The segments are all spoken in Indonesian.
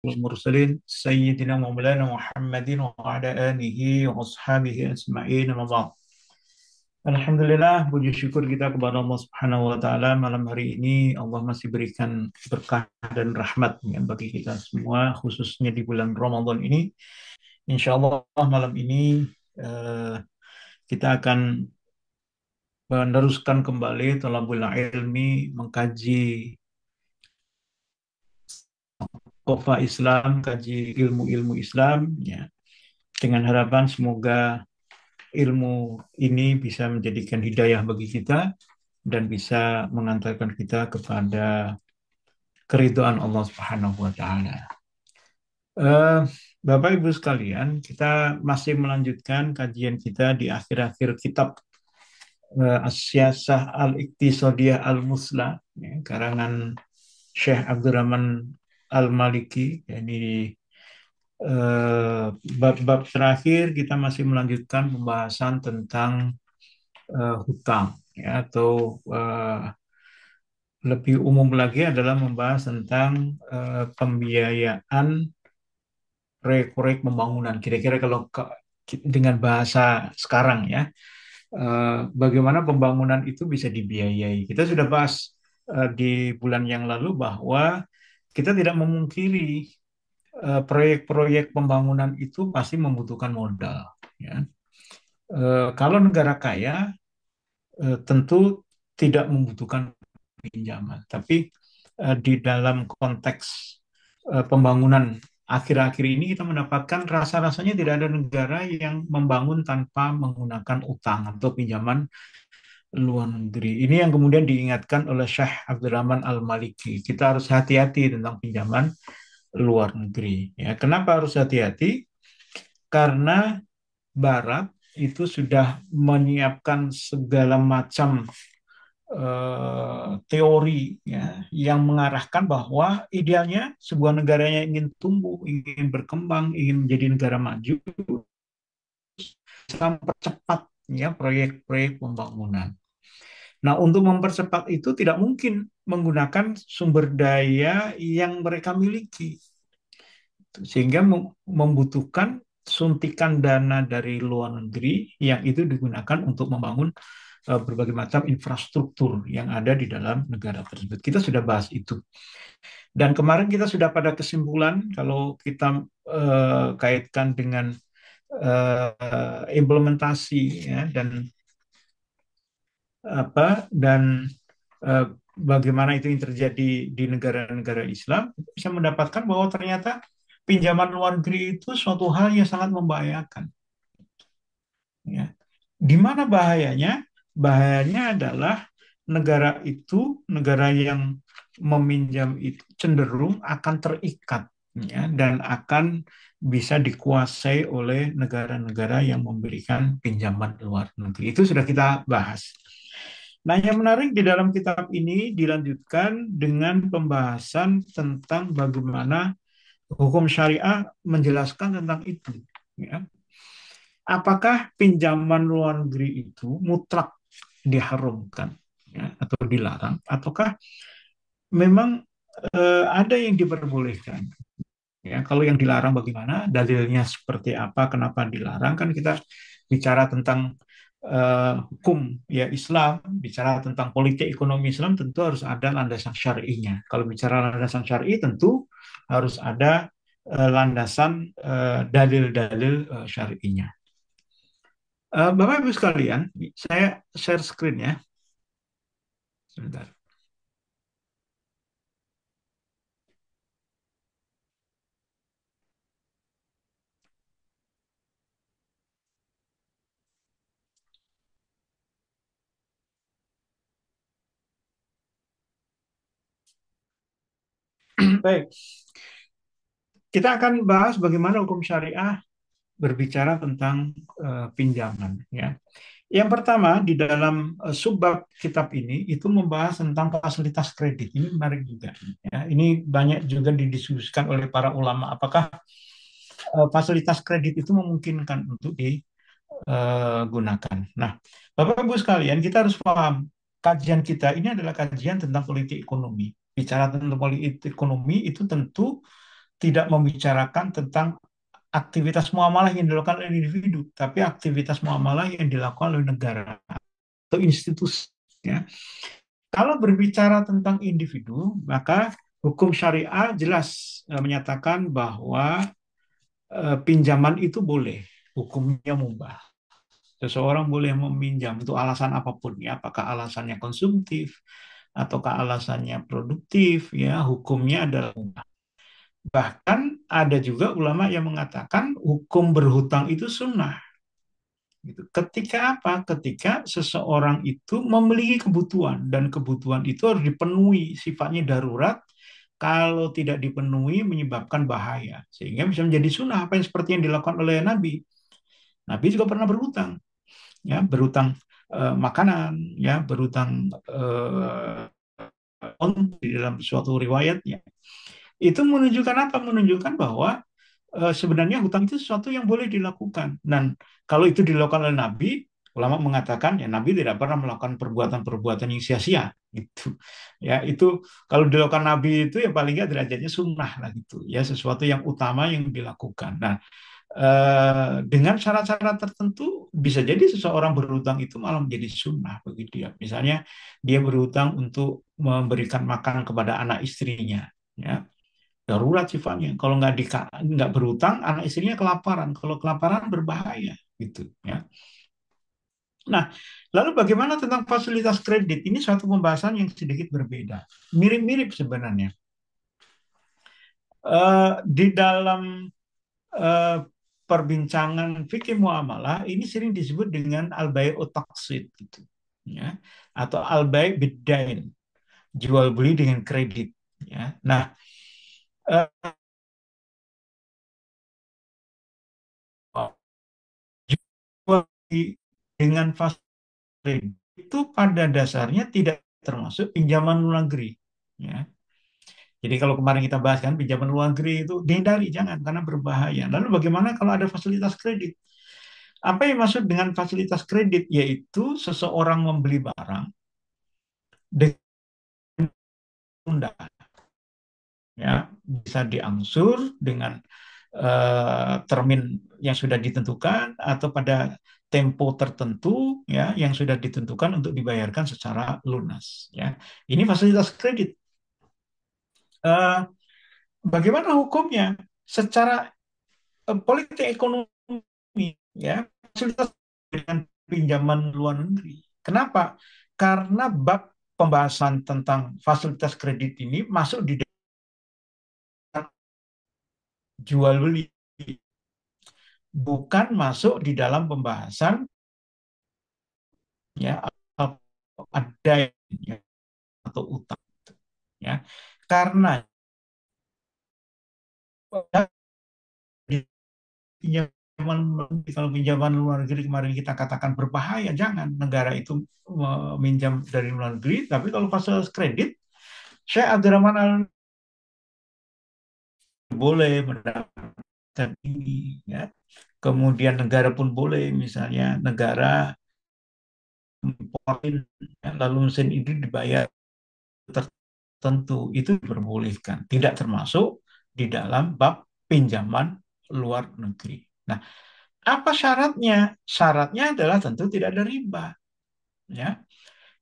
المرسلين سيدنا مولانا محمد وعلى آله وأصحابه أجمعين أما بعد. Alhamdulillah, puji syukur kita kepada Allah Subhanahu wa Ta'ala. Malam hari ini Allah masih berikan berkah dan rahmat ya, bagi kita semua, khususnya di bulan Ramadan ini. Insya Allah malam ini eh, kita akan meneruskan kembali thalabul ilmi, mengkaji Qofa Islam, kaji ilmu-ilmu Islam ya, dengan harapan semoga ilmu ini bisa menjadikan hidayah bagi kita dan bisa mengantarkan kita kepada keridhaan Allah Subhanahu wa taala. Eh, Bapak Ibu sekalian, kita masih melanjutkan kajian kita di akhir-akhir kitab As-Siyasah Al-Iqtisadiyah Al-Musla ya, karangan Syekh Abdurrahman Al-Maliki. Ini eh, bab-bab terakhir kita masih melanjutkan pembahasan tentang hutang ya, atau lebih umum lagi adalah membahas tentang pembiayaan proyek-proyek pembangunan. Kira-kira kalau dengan bahasa sekarang ya, bagaimana pembangunan itu bisa dibiayai. Kita sudah bahas di bulan yang lalu bahwa kita tidak memungkiri proyek-proyek pembangunan itu pasti membutuhkan modal. Ya. Kalau negara kaya tentu tidak membutuhkan pinjaman, tapi di dalam konteks pembangunan akhir-akhir ini kita mendapatkan rasa-rasanya tidak ada negara yang membangun tanpa menggunakan utang atau pinjaman luar negeri. Ini yang kemudian diingatkan oleh Syekh Abdurrahman Al-Maliki. Kita harus hati-hati tentang pinjaman luar negeri. Ya, kenapa harus hati-hati? Karena Barat itu sudah menyiapkan segala macam teori ya, yang mengarahkan bahwa idealnya sebuah negara yang ingin tumbuh, ingin berkembang, ingin menjadi negara maju, bisa mempercepat ya proyek-proyek pembangunan. Nah, untuk mempercepat itu tidak mungkin menggunakan sumber daya yang mereka miliki, sehingga membutuhkan suntikan dana dari luar negeri yang itu digunakan untuk membangun berbagai macam infrastruktur yang ada di dalam negara tersebut. Kita sudah bahas itu. Dan kemarin kita sudah pada kesimpulan kalau kita kaitkan dengan implementasi ya, dan eh, bagaimana itu yang terjadi di negara-negara Islam, bisa mendapatkan bahwa ternyata pinjaman luar negeri itu suatu hal yang sangat membahayakan. Ya. Di mana bahayanya? Bahayanya adalah negara yang meminjam itu cenderung akan terikat ya, dan akan bisa dikuasai oleh negara-negara yang memberikan pinjaman luar negeri. Itu sudah kita bahas. Nah, yang menarik di dalam kitab ini dilanjutkan dengan pembahasan tentang bagaimana hukum syariah menjelaskan tentang itu. Ya. Apakah pinjaman luar negeri itu mutlak diharamkan ya, atau dilarang, ataukah memang ada yang diperbolehkan? Ya, kalau yang dilarang bagaimana? Dalilnya seperti apa? Kenapa dilarang? Kan kita bicara tentang hukum ya Islam, bicara tentang politik ekonomi Islam, tentu harus ada landasan syar'inya. Kalau bicara landasan syar'i, tentu harus ada landasan dalil-dalil syar'inya. Bapak Ibu sekalian, saya share screen ya. Sebentar. Baik, kita akan bahas bagaimana hukum syariah berbicara tentang pinjaman. Ya. Yang pertama di dalam subbab kitab ini itu membahas tentang fasilitas kredit. Ini menarik juga. Ya. Ini banyak juga didiskusikan oleh para ulama. Apakah fasilitas kredit itu memungkinkan untuk digunakan? Nah, Bapak Ibu sekalian, kita harus paham kajian kita ini adalah kajian tentang politik ekonomi. Bicara tentang politik ekonomi itu tentu tidak membicarakan tentang aktivitas muamalah yang dilakukan oleh individu, tapi aktivitas muamalah yang dilakukan oleh negara atau institusi. Ya. Kalau berbicara tentang individu, maka hukum syariah jelas menyatakan bahwa pinjaman itu boleh, hukumnya mubah. Seseorang boleh meminjam untuk alasan apapun, ya, apakah alasannya konsumtif ataukah alasannya produktif, ya, hukumnya adalah mubah. Bahkan ada juga ulama yang mengatakan hukum berhutang itu sunnah. Gitu. Ketika apa? Ketika seseorang itu memiliki kebutuhan dan kebutuhan itu harus dipenuhi, sifatnya darurat. Kalau tidak dipenuhi menyebabkan bahaya, sehingga bisa menjadi sunnah apa yang seperti yang dilakukan oleh Nabi. Nabi juga pernah berhutang, ya, berhutang makanan, ya, berhutang di dalam suatu riwayatnya. Itu menunjukkan apa? Menunjukkan bahwa sebenarnya hutang itu sesuatu yang boleh dilakukan. Dan kalau itu dilakukan oleh Nabi, ulama mengatakan ya Nabi tidak pernah melakukan perbuatan-perbuatan yang sia-sia. Gitu. Ya itu kalau dilakukan Nabi itu ya paling nggak derajatnya sunnah lah gitu. Ya sesuatu yang utama yang dilakukan. Nah dengan syarat-syarat tertentu bisa jadi seseorang berhutang itu malah menjadi sunnah bagi dia. Misalnya dia berhutang untuk memberikan makan kepada anak istrinya. Ya, darurat sifatnya. Kalau nggak berhutang, anak istrinya kelaparan. Kalau kelaparan berbahaya, gitu. Ya. Nah, lalu bagaimana tentang fasilitas kredit? Ini suatu pembahasan yang sedikit berbeda, mirip-mirip sebenarnya. Di dalam eh, perbincangan fikih muamalah ini sering disebut dengan al-bai'u taqsid, gitu. Ya, atau al-bai' bid-dain, jual beli dengan kredit. Ya. Nah, eh, jual beli dengan fasilitas itu pada dasarnya tidak termasuk pinjaman luar negeri. Ya. Jadi kalau kemarin kita bahas kan pinjaman luar negeri itu dihindari, jangan karena berbahaya. Lalu bagaimana kalau ada fasilitas kredit? Apa yang maksud dengan fasilitas kredit? Yaitu seseorang membeli barang dengan tunda, ya, bisa diangsur dengan termin yang sudah ditentukan atau pada tempo tertentu, ya, yang sudah ditentukan untuk dibayarkan secara lunas. Ya, ini fasilitas kredit. Eh, Bagaimana hukumnya? Secara politik ekonomi, ya, fasilitas dengan pinjaman luar negeri. Kenapa? Karena bab pembahasan tentang fasilitas kredit ini masuk di dalam jual beli, bukan masuk di dalam pembahasan, ya, ada, ya, atau utang, ya. Karena pinjaman, kalau pinjaman luar negeri kemarin kita katakan berbahaya, jangan negara itu meminjam dari luar negeri. Tapi kalau fasilitas kredit, Syekh Abdurrahman Al boleh mendapatkan ini, ya. Kemudian negara pun boleh, misalnya negara imporin, ya, lalu mesin itu dibayar tertentu, itu diperbolehkan, tidak termasuk di dalam bab pinjaman luar negeri. Nah, apa syaratnya? Syaratnya adalah tentu tidak ada riba, ya.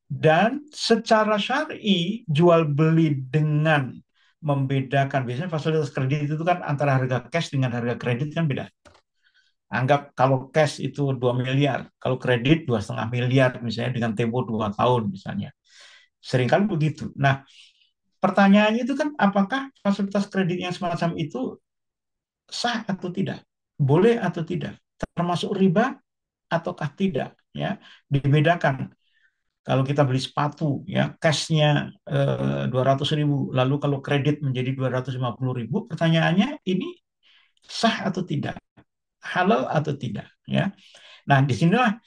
Dan secara syar'i jual beli dengan membedakan, biasanya fasilitas kredit itu kan antara harga cash dengan harga kredit kan beda. Anggap kalau cash itu 2 miliar, kalau kredit 2,5 miliar misalnya dengan tempo 2 tahun misalnya. Seringkali begitu. Nah, pertanyaannya itu kan apakah fasilitas kredit yang semacam itu sah atau tidak? Boleh atau tidak? Termasuk riba ataukah tidak? Ya, dibedakan. Kalau kita beli sepatu, ya, cashnya 200.000, lalu kalau kredit menjadi 250.000, pertanyaannya ini sah atau tidak, halal atau tidak, ya. Nah, disinilah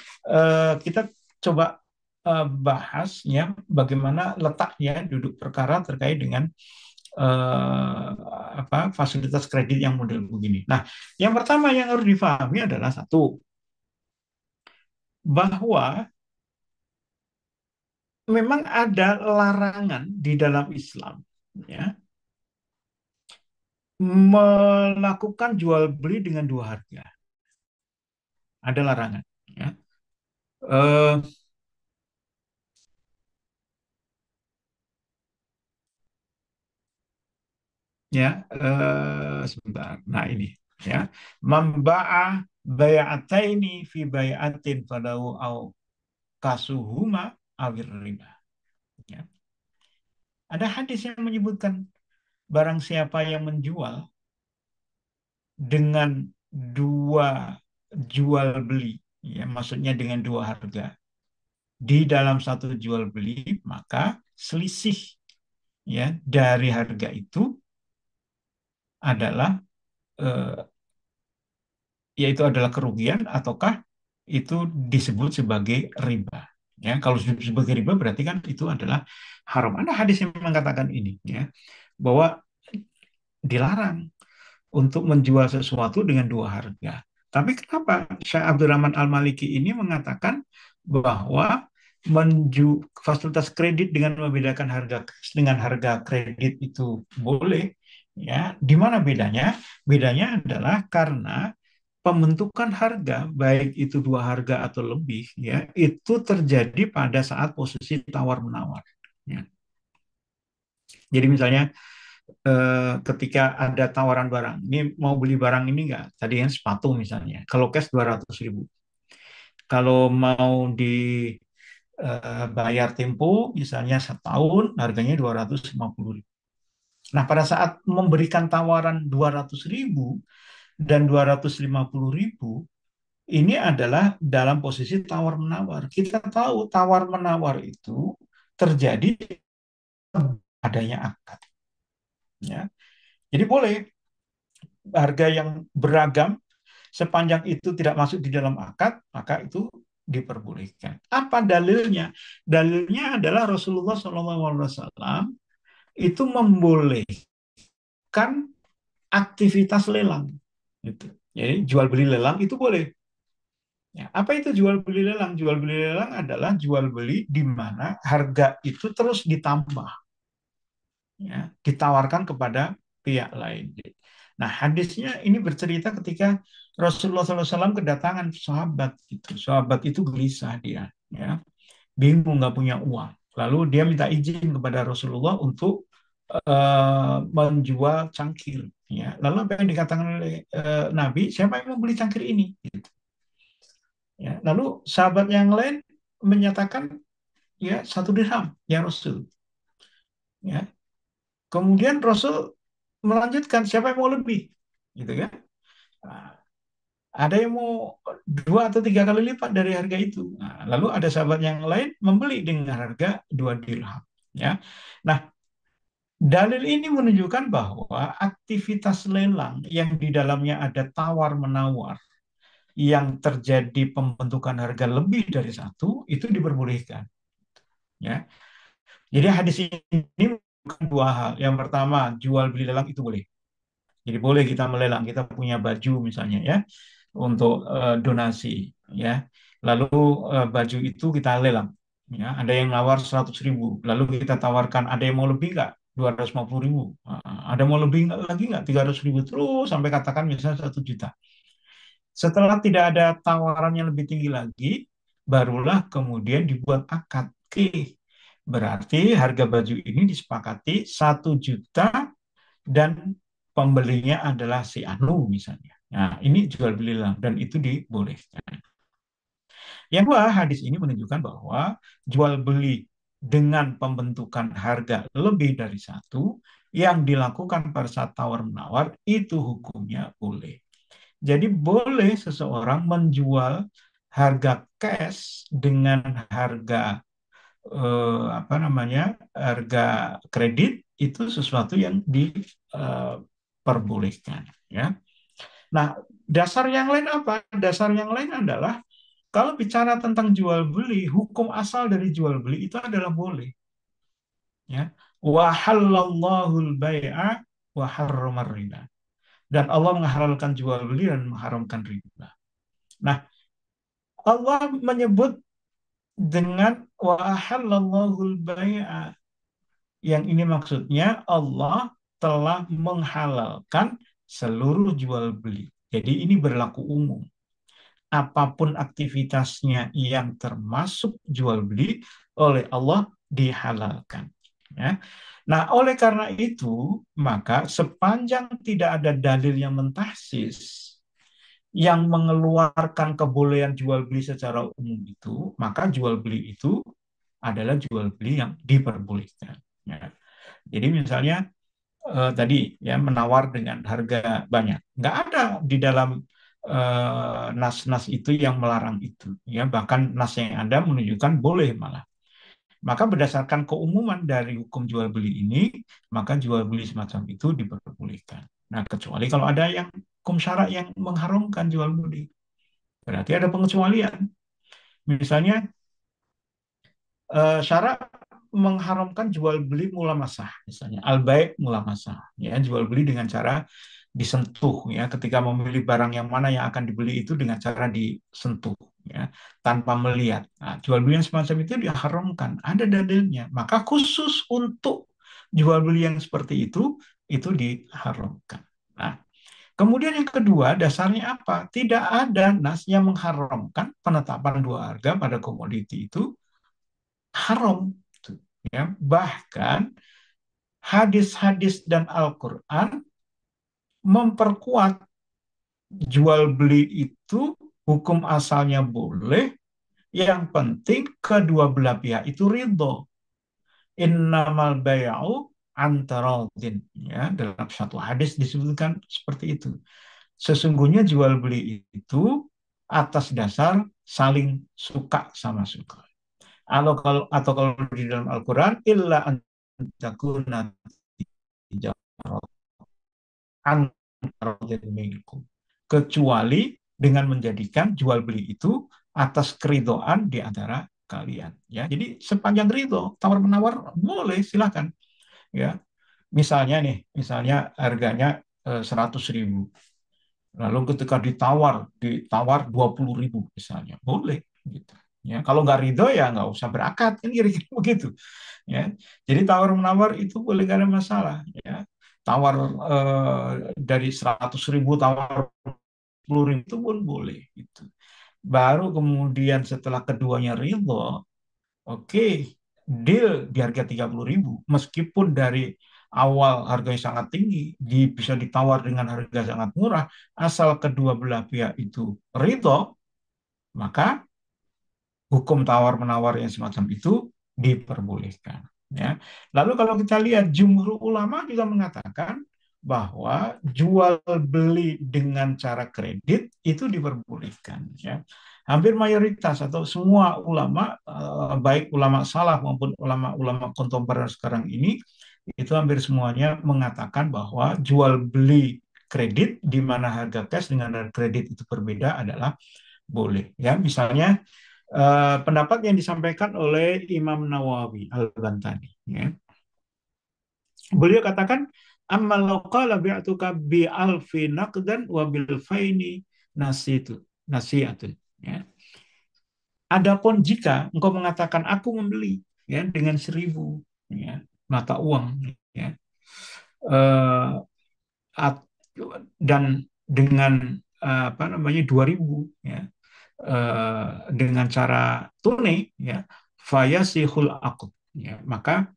kita coba bahas, ya, bagaimana letaknya duduk perkara terkait dengan fasilitas kredit yang model begini. Nah, yang pertama yang harus difahami adalah satu, bahwa memang ada larangan di dalam Islam, ya, melakukan jual beli dengan dua harga. Ada larangan. Ya. Eh, Sebentar. Nah ini ya, memba'a bayataini fi bayatin falahu au kasuhuma awir riba. Ya. Ada hadis yang menyebutkan barang siapa yang menjual dengan dua jual beli, ya maksudnya dengan dua harga di dalam satu jual beli, maka selisih ya dari harga itu adalah eh, yaitu adalah kerugian ataukah itu disebut sebagai riba. Ya, kalau disebut sebagai riba berarti kan itu adalah haram. Ada hadis yang mengatakan ini ya, bahwa dilarang untuk menjual sesuatu dengan dua harga. Tapi kenapa Syekh Abdurrahman Al-Maliki ini mengatakan bahwa fasilitas kredit dengan membedakan harga cash dengan harga kredit itu boleh, ya. Di mana bedanya? Bedanya adalah karena pembentukan harga, baik itu dua harga atau lebih, ya, itu terjadi pada saat posisi tawar menawar. Ya. Jadi misalnya ketika ada tawaran barang, ini mau beli barang ini enggak? Tadi yang sepatu misalnya, kalau cash 200.000, kalau mau dibayar tempo misalnya setahun, harganya 250.000. Nah, pada saat memberikan tawaran 200.000 dan 250.000, ini adalah dalam posisi tawar menawar. Kita tahu tawar menawar itu terjadi adanya akad, ya. Jadi boleh harga yang beragam sepanjang itu tidak masuk di dalam akad, maka itu diperbolehkan. Apa dalilnya? Dalilnya adalah Rasulullah SAW itu membolehkan aktivitas lelang. Gitu. Jadi jual beli lelang itu boleh. Ya, apa itu jual beli lelang? Jual beli lelang adalah jual beli di mana harga itu terus ditambah, ya, ditawarkan kepada pihak lain. Nah, hadisnya ini bercerita ketika Rasulullah SAW kedatangan sahabat itu. Sahabat itu gelisah dia, ya, bingung nggak punya uang. Lalu dia minta izin kepada Rasulullah untuk menjual cangkir. Ya. Lalu apa yang dikatakan oleh Nabi, siapa yang mau beli cangkir ini? Gitu. Ya. Lalu sahabat yang lain menyatakan, ya 1 dirham, ya Rasul. Ya. Kemudian Rasul melanjutkan, siapa yang mau lebih? Gitu kan? Nah, ada yang mau 2 atau 3 kali lipat dari harga itu. Nah, lalu ada sahabat yang lain membeli dengan harga 2 dirham. Ya, nah dalil ini menunjukkan bahwa aktivitas lelang yang di dalamnya ada tawar menawar, yang terjadi pembentukan harga lebih dari satu, itu diperbolehkan. Ya, jadi hadis ini bukan dua hal. Yang pertama, jual beli lelang itu boleh. Jadi boleh kita melelang, kita punya baju misalnya ya, untuk donasi ya. Lalu baju itu kita lelang. Ya, ada yang nawar 100.000, lalu kita tawarkan, ada yang mau lebih nggak? 250.000. Ada mau lebih nggak lagi nggak? 300.000 terus sampai katakan misalnya 1 juta. Setelah tidak ada tawaran yang lebih tinggi lagi, barulah kemudian dibuat akad. Oke, berarti harga baju ini disepakati 1 juta dan pembelinya adalah si Anu misalnya. Nah, ini jual beli lelang dan itu dibolehkan. Yang kedua, hadis ini menunjukkan bahwa jual beli dengan pembentukan harga lebih dari satu yang dilakukan pada saat tawar menawar itu hukumnya boleh. Jadi boleh seseorang menjual harga cash dengan harga apa namanya, harga kredit, itu sesuatu yang diperbolehkan, ya. Nah, dasar yang lain apa? Dasar yang lain adalah kalau bicara tentang jual beli, hukum asal dari jual beli itu adalah boleh, ya. Wa halallahul bai'a wa harramar riba. Dan Allah menghalalkan jual beli dan mengharamkan riba. Nah, Allah menyebut dengan wa halallahul bai'a. Yang ini maksudnya Allah telah menghalalkan seluruh jual beli. Jadi ini berlaku umum. Apapun aktivitasnya yang termasuk jual beli oleh Allah dihalalkan. Ya. Nah, oleh karena itu, maka sepanjang tidak ada dalil yang mentahsis yang mengeluarkan kebolehan jual beli secara umum itu, maka jual beli itu adalah jual beli yang diperbolehkan. Ya. Jadi misalnya tadi ya menawar dengan harga banyak, nggak ada di dalam nas-nas itu yang melarang itu. Ya bahkan nas yang ada menunjukkan boleh malah. Maka berdasarkan keumuman dari hukum jual beli ini, maka jual beli semacam itu diperbolehkan. Nah, kecuali kalau ada yang hukum syarak yang mengharamkan jual beli. Berarti ada pengecualian. Misalnya syarak mengharamkan jual beli mula masah, misalnya al-bai' mula masah, ya jual beli dengan cara disentuh, ya ketika memilih barang yang mana yang akan dibeli itu dengan cara disentuh, ya tanpa melihat. Nah, jual beli yang semacam itu diharamkan, ada dalilnya. Maka khusus untuk jual beli yang seperti itu diharamkan. Nah, kemudian yang kedua, dasarnya apa? Tidak ada nas yang mengharamkan penetapan dua harga pada komoditi itu haram. Ya. Bahkan hadis-hadis dan Al-Quran memperkuat jual beli itu hukum asalnya boleh, yang penting kedua belah pihak itu ridho. Innamal bay'u antaradin. Ya, dalam satu hadis disebutkan seperti itu. Sesungguhnya jual beli itu atas dasar saling suka sama suka. Atau kalau di dalam Al-Quran illa antakuna kecuali dengan menjadikan jual beli itu atas keridoan di antara kalian, ya. Jadi sepanjang ridho tawar menawar boleh, silakan, ya. Misalnya harganya 100.000, lalu ketika ditawar 20.000 misalnya, boleh gitu. Ya, kalau nggak ridho ya nggak usah berakad, kan kira-kira begitu. Ya, jadi tawar menawar itu boleh, gak ada masalah. Ya, tawar dari 100.000 tawar 10.000 itu pun boleh. Gitu. Baru kemudian setelah keduanya ridho, oke, deal di harga 30.000, meskipun dari awal harganya sangat tinggi, bisa ditawar dengan harga sangat murah, asal kedua belah pihak itu ridho, maka hukum tawar-menawar yang semacam itu diperbolehkan. Ya. Lalu kalau kita lihat jumhur ulama juga mengatakan bahwa jual beli dengan cara kredit itu diperbolehkan. Ya. Hampir mayoritas atau semua ulama, baik ulama salaf maupun ulama-ulama kontemporer sekarang ini, itu hampir semuanya mengatakan bahwa jual beli kredit di mana harga cash dengan harga kredit itu berbeda adalah boleh. Ya, misalnya pendapat yang disampaikan oleh Imam Nawawi Al-Bantani. Ya. Beliau katakan, "Amma law qala bi'tuka bi alfi naqdan wa bil faini nasitu nasiatun." Ya. Adapun jika engkau mengatakan aku membeli ya dengan 1.000 ya, mata uang ya, eh, dan dengan apa namanya 2.000 ya, dengan cara tunai ya, fayasihul akad ya, maka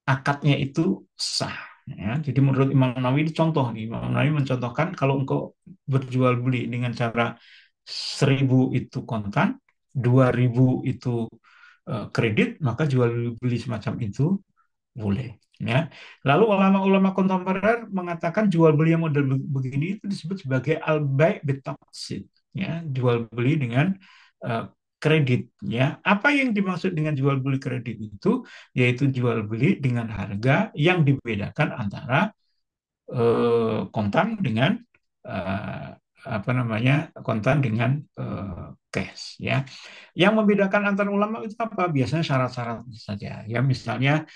akadnya itu sah ya. Jadi menurut Imam Nawawi ini contoh nih, Imam Nawawi mencontohkan kalau engkau berjual beli dengan cara 1.000 itu kontan, 2.000 itu kredit, maka jual beli semacam itu boleh ya. Lalu ulama-ulama kontemporer mengatakan jual beli yang model begini itu disebut sebagai al-bai' bitaqsid ya, jual beli dengan uh, kredit ya. Apa yang dimaksud dengan jual beli kredit itu yaitu jual beli dengan harga yang dibedakan antara kontan dengan uh, apa namanya kontan dengan cash ya. Yang membedakan antar ulama itu apa? Biasanya syarat-syarat saja. Ya misalnya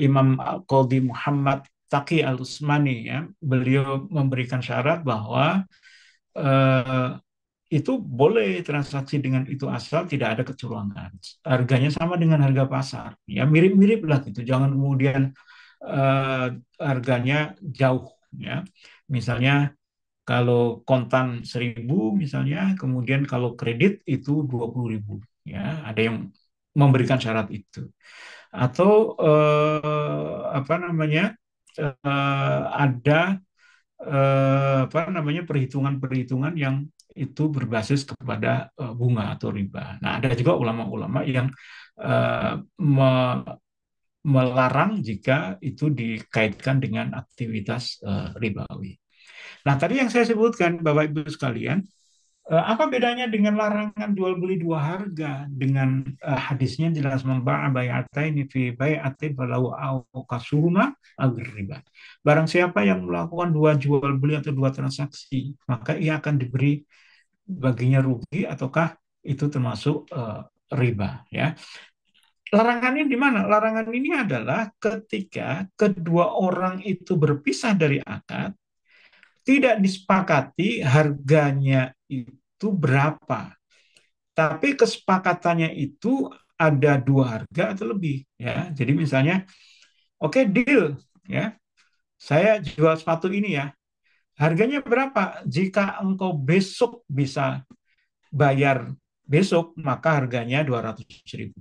Imam Qadhi Muhammad Taqi Al-Utsmani ya, beliau memberikan syarat bahwa eh, itu boleh transaksi dengan itu asal tidak ada kecurangan. Harganya sama dengan harga pasar. Ya mirip-mirip lah gitu. Jangan kemudian eh, harganya jauh, ya. Misalnya kalau kontan 1.000 misalnya, kemudian kalau kredit itu 20.000, ya. Ada yang memberikan syarat itu. Atau apa namanya? Ada apa namanya perhitungan-perhitungan yang itu berbasis kepada bunga atau riba. Nah, ada juga ulama-ulama yang eh, melarang jika itu dikaitkan dengan aktivitas ribawi. Nah, tadi yang saya sebutkan, Bapak Ibu sekalian, apa bedanya dengan larangan jual beli dua harga dengan hadisnya jelas memba'a bai'ataini fi bai'atin falahu au kasuruna agri riba. Barang siapa yang melakukan dua jual beli atau dua transaksi, maka ia akan diberi baginya rugi ataukah itu termasuk riba, ya. Larangan ini di mana? Larangan ini adalah ketika kedua orang itu berpisah dari akad, tidak disepakati harganya itu berapa. Tapi kesepakatannya itu ada dua harga atau lebih, ya. Jadi misalnya, oke, deal, ya. Saya jual sepatu ini, ya. Harganya berapa? Jika engkau besok bisa bayar besok, maka harganya 200.000.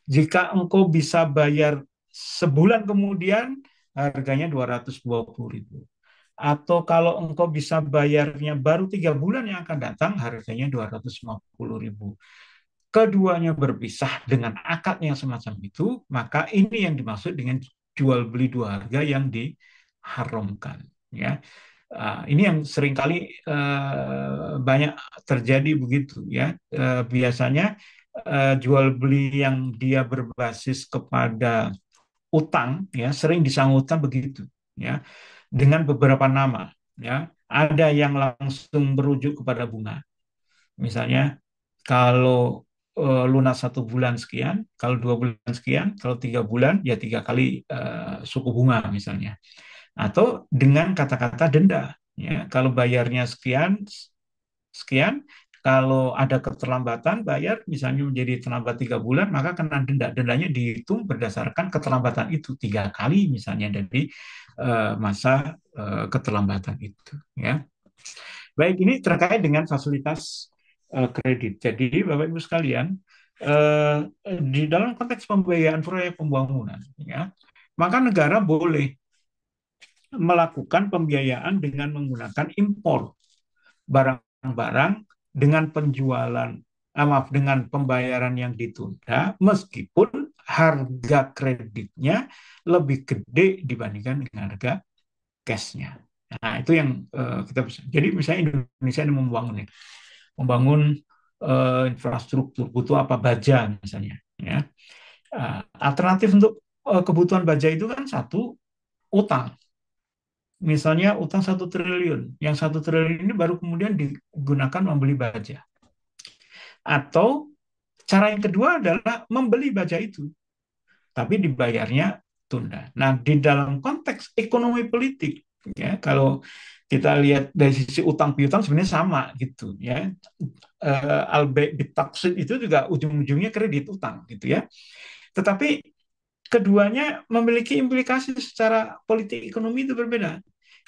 Jika engkau bisa bayar sebulan kemudian, harganya 220.000. Atau kalau engkau bisa bayarnya baru 3 bulan yang akan datang, harganya 250.000. Keduanya berpisah dengan akad yang semacam itu, maka ini yang dimaksud dengan jual beli dua harga yang diharamkan. Ya, ini yang seringkali banyak terjadi begitu, ya. Biasanya jual beli yang dia berbasis kepada utang, ya, sering disangutkan begitu, ya, dengan beberapa nama, ya. Ada yang langsung merujuk kepada bunga. Misalnya kalau lunas 1 bulan sekian, kalau 2 bulan sekian, kalau 3 bulan ya 3 kali suku bunga misalnya. Atau dengan kata-kata denda, ya. Kalau bayarnya sekian, sekian. Kalau ada keterlambatan bayar, misalnya menjadi terlambat 3 bulan, maka kena denda. Dendanya dihitung berdasarkan keterlambatan itu 3 kali, misalnya dari masa keterlambatan itu. Ya, baik, ini terkait dengan fasilitas kredit. Jadi, Bapak Ibu sekalian, eh, di dalam konteks pembiayaan proyek pembangunan, ya, maka negara boleh melakukan pembiayaan dengan menggunakan impor barang-barang dengan penjualan, maaf, dengan pembayaran yang ditunda, meskipun harga kreditnya lebih gede dibandingkan dengan harga cashnya. Nah, itu yang kita bisa. Jadi misalnya Indonesia ini membangun infrastruktur, butuh apa, baja misalnya, ya. Alternatif untuk kebutuhan baja itu kan satu, utang. Misalnya utang 1 triliun, yang 1 triliun ini baru kemudian digunakan membeli baja. Atau cara yang kedua adalah membeli baja itu, tapi dibayarnya tunda. Nah, di dalam konteks ekonomi politik, ya, kalau kita lihat dari sisi utang piutang sebenarnya sama gitu, ya. Albe bitaksid itu juga ujung-ujungnya kredit utang gitu, ya. Tetapi keduanya memiliki implikasi secara politik ekonomi itu berbeda.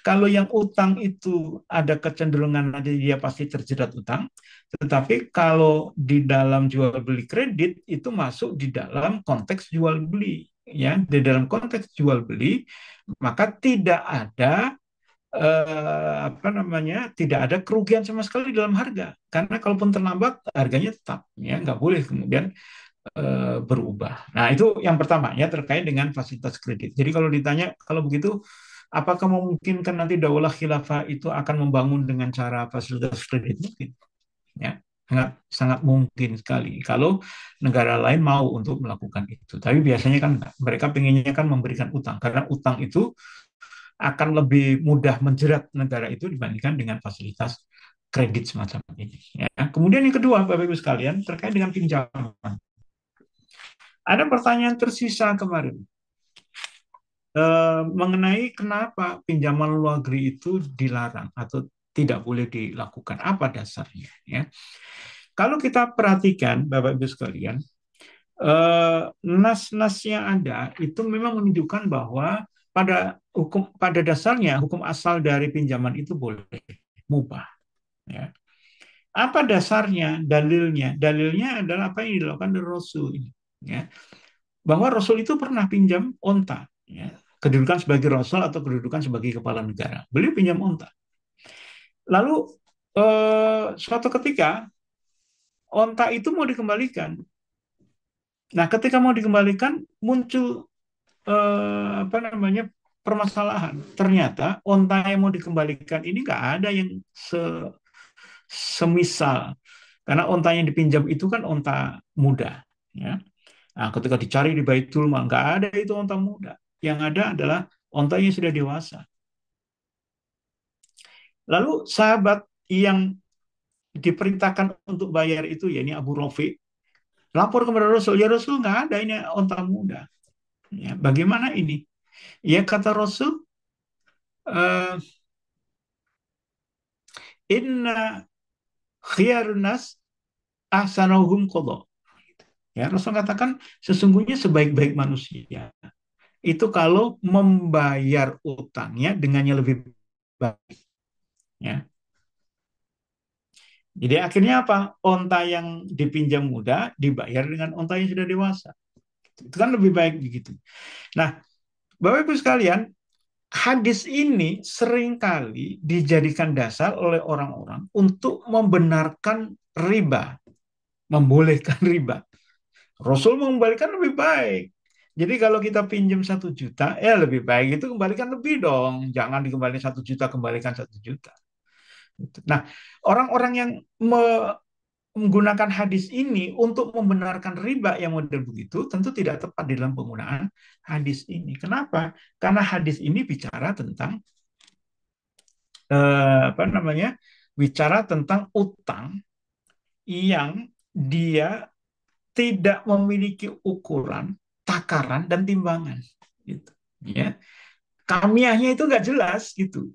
Kalau yang utang itu ada kecenderungan nanti dia pasti terjerat utang, tetapi kalau di dalam jual beli kredit itu masuk di dalam konteks jual beli, ya. Di dalam konteks jual beli maka tidak ada apa namanya, tidak ada kerugian sama sekali dalam harga, karena kalaupun terlambat harganya tetap, ya, nggak boleh kemudian berubah. Nah, itu yang pertama, ya, terkait dengan fasilitas kredit. Jadi kalau ditanya, kalau begitu, apakah memungkinkan nanti daulah khilafah itu akan membangun dengan cara fasilitas kredit? Mungkin, ya, sangat sangat mungkin sekali kalau negara lain mau untuk melakukan itu. Tapi biasanya kan mereka pengennya kan memberikan utang, karena utang itu akan lebih mudah menjerat negara itu dibandingkan dengan fasilitas kredit semacam ini. Ya. Kemudian yang kedua, Bapak Ibu sekalian, terkait dengan pinjaman. Ada pertanyaan tersisa kemarin mengenai kenapa pinjaman luar negeri itu dilarang atau tidak boleh dilakukan. Apa dasarnya? Ya. Kalau kita perhatikan, Bapak Ibu sekalian, nas-nas yang ada itu memang menunjukkan bahwa pada dasarnya hukum asal dari pinjaman itu boleh mubah, ya. Apa dasarnya? Dalilnya? Dalilnya adalah apa yang dilakukan oleh Rasul ini, ya. Bahwa Rasul itu pernah pinjam onta, ya. Kedudukan sebagai Rasul atau kedudukan sebagai kepala negara. Beliau pinjam onta. Lalu suatu ketika onta itu mau dikembalikan. Nah, ketika mau dikembalikan muncul apa namanya permasalahan. Ternyata onta yang mau dikembalikan ini nggak ada yang semisal, karena onta yang dipinjam itu kan onta muda, ya. Nah, ketika dicari di Baitul Mal nggak ada itu onta muda. Yang ada adalah onta yang sudah dewasa. Lalu sahabat yang diperintahkan untuk bayar itu, ya ini Abu Rafi, lapor kepada Rasul, ya Rasul nggak ada ini onta muda. Ya, bagaimana ini? Ya kata Rasul, eh, Inna khiyarun nas ahsanuhum qadha. Ya, Rasul katakan sesungguhnya sebaik-baik manusia itu kalau membayar utangnya dengannya lebih baik. Ya. Jadi akhirnya apa? Onta yang dipinjam muda dibayar dengan onta yang sudah dewasa. Itu kan lebih baik begitu. Nah, Bapak Ibu sekalian, hadis ini seringkali dijadikan dasar oleh orang-orang untuk membenarkan riba, membolehkan riba. Rasul mengembalikan lebih baik. Jadi kalau kita pinjam 1 juta, ya lebih baik itu kembalikan lebih dong. Jangan dikembalikan 1 juta, kembalikan 1 juta. Nah, orang-orang yang menggunakan hadis ini untuk membenarkan riba yang model begitu, tentu tidak tepat di dalam penggunaan hadis ini. Kenapa? Karena hadis ini bicara tentang apa namanya? Bicara tentang utang yang dia tidak memiliki ukuran, takaran dan timbangan, gitu. Ya, kamiahnya itu nggak jelas gitu.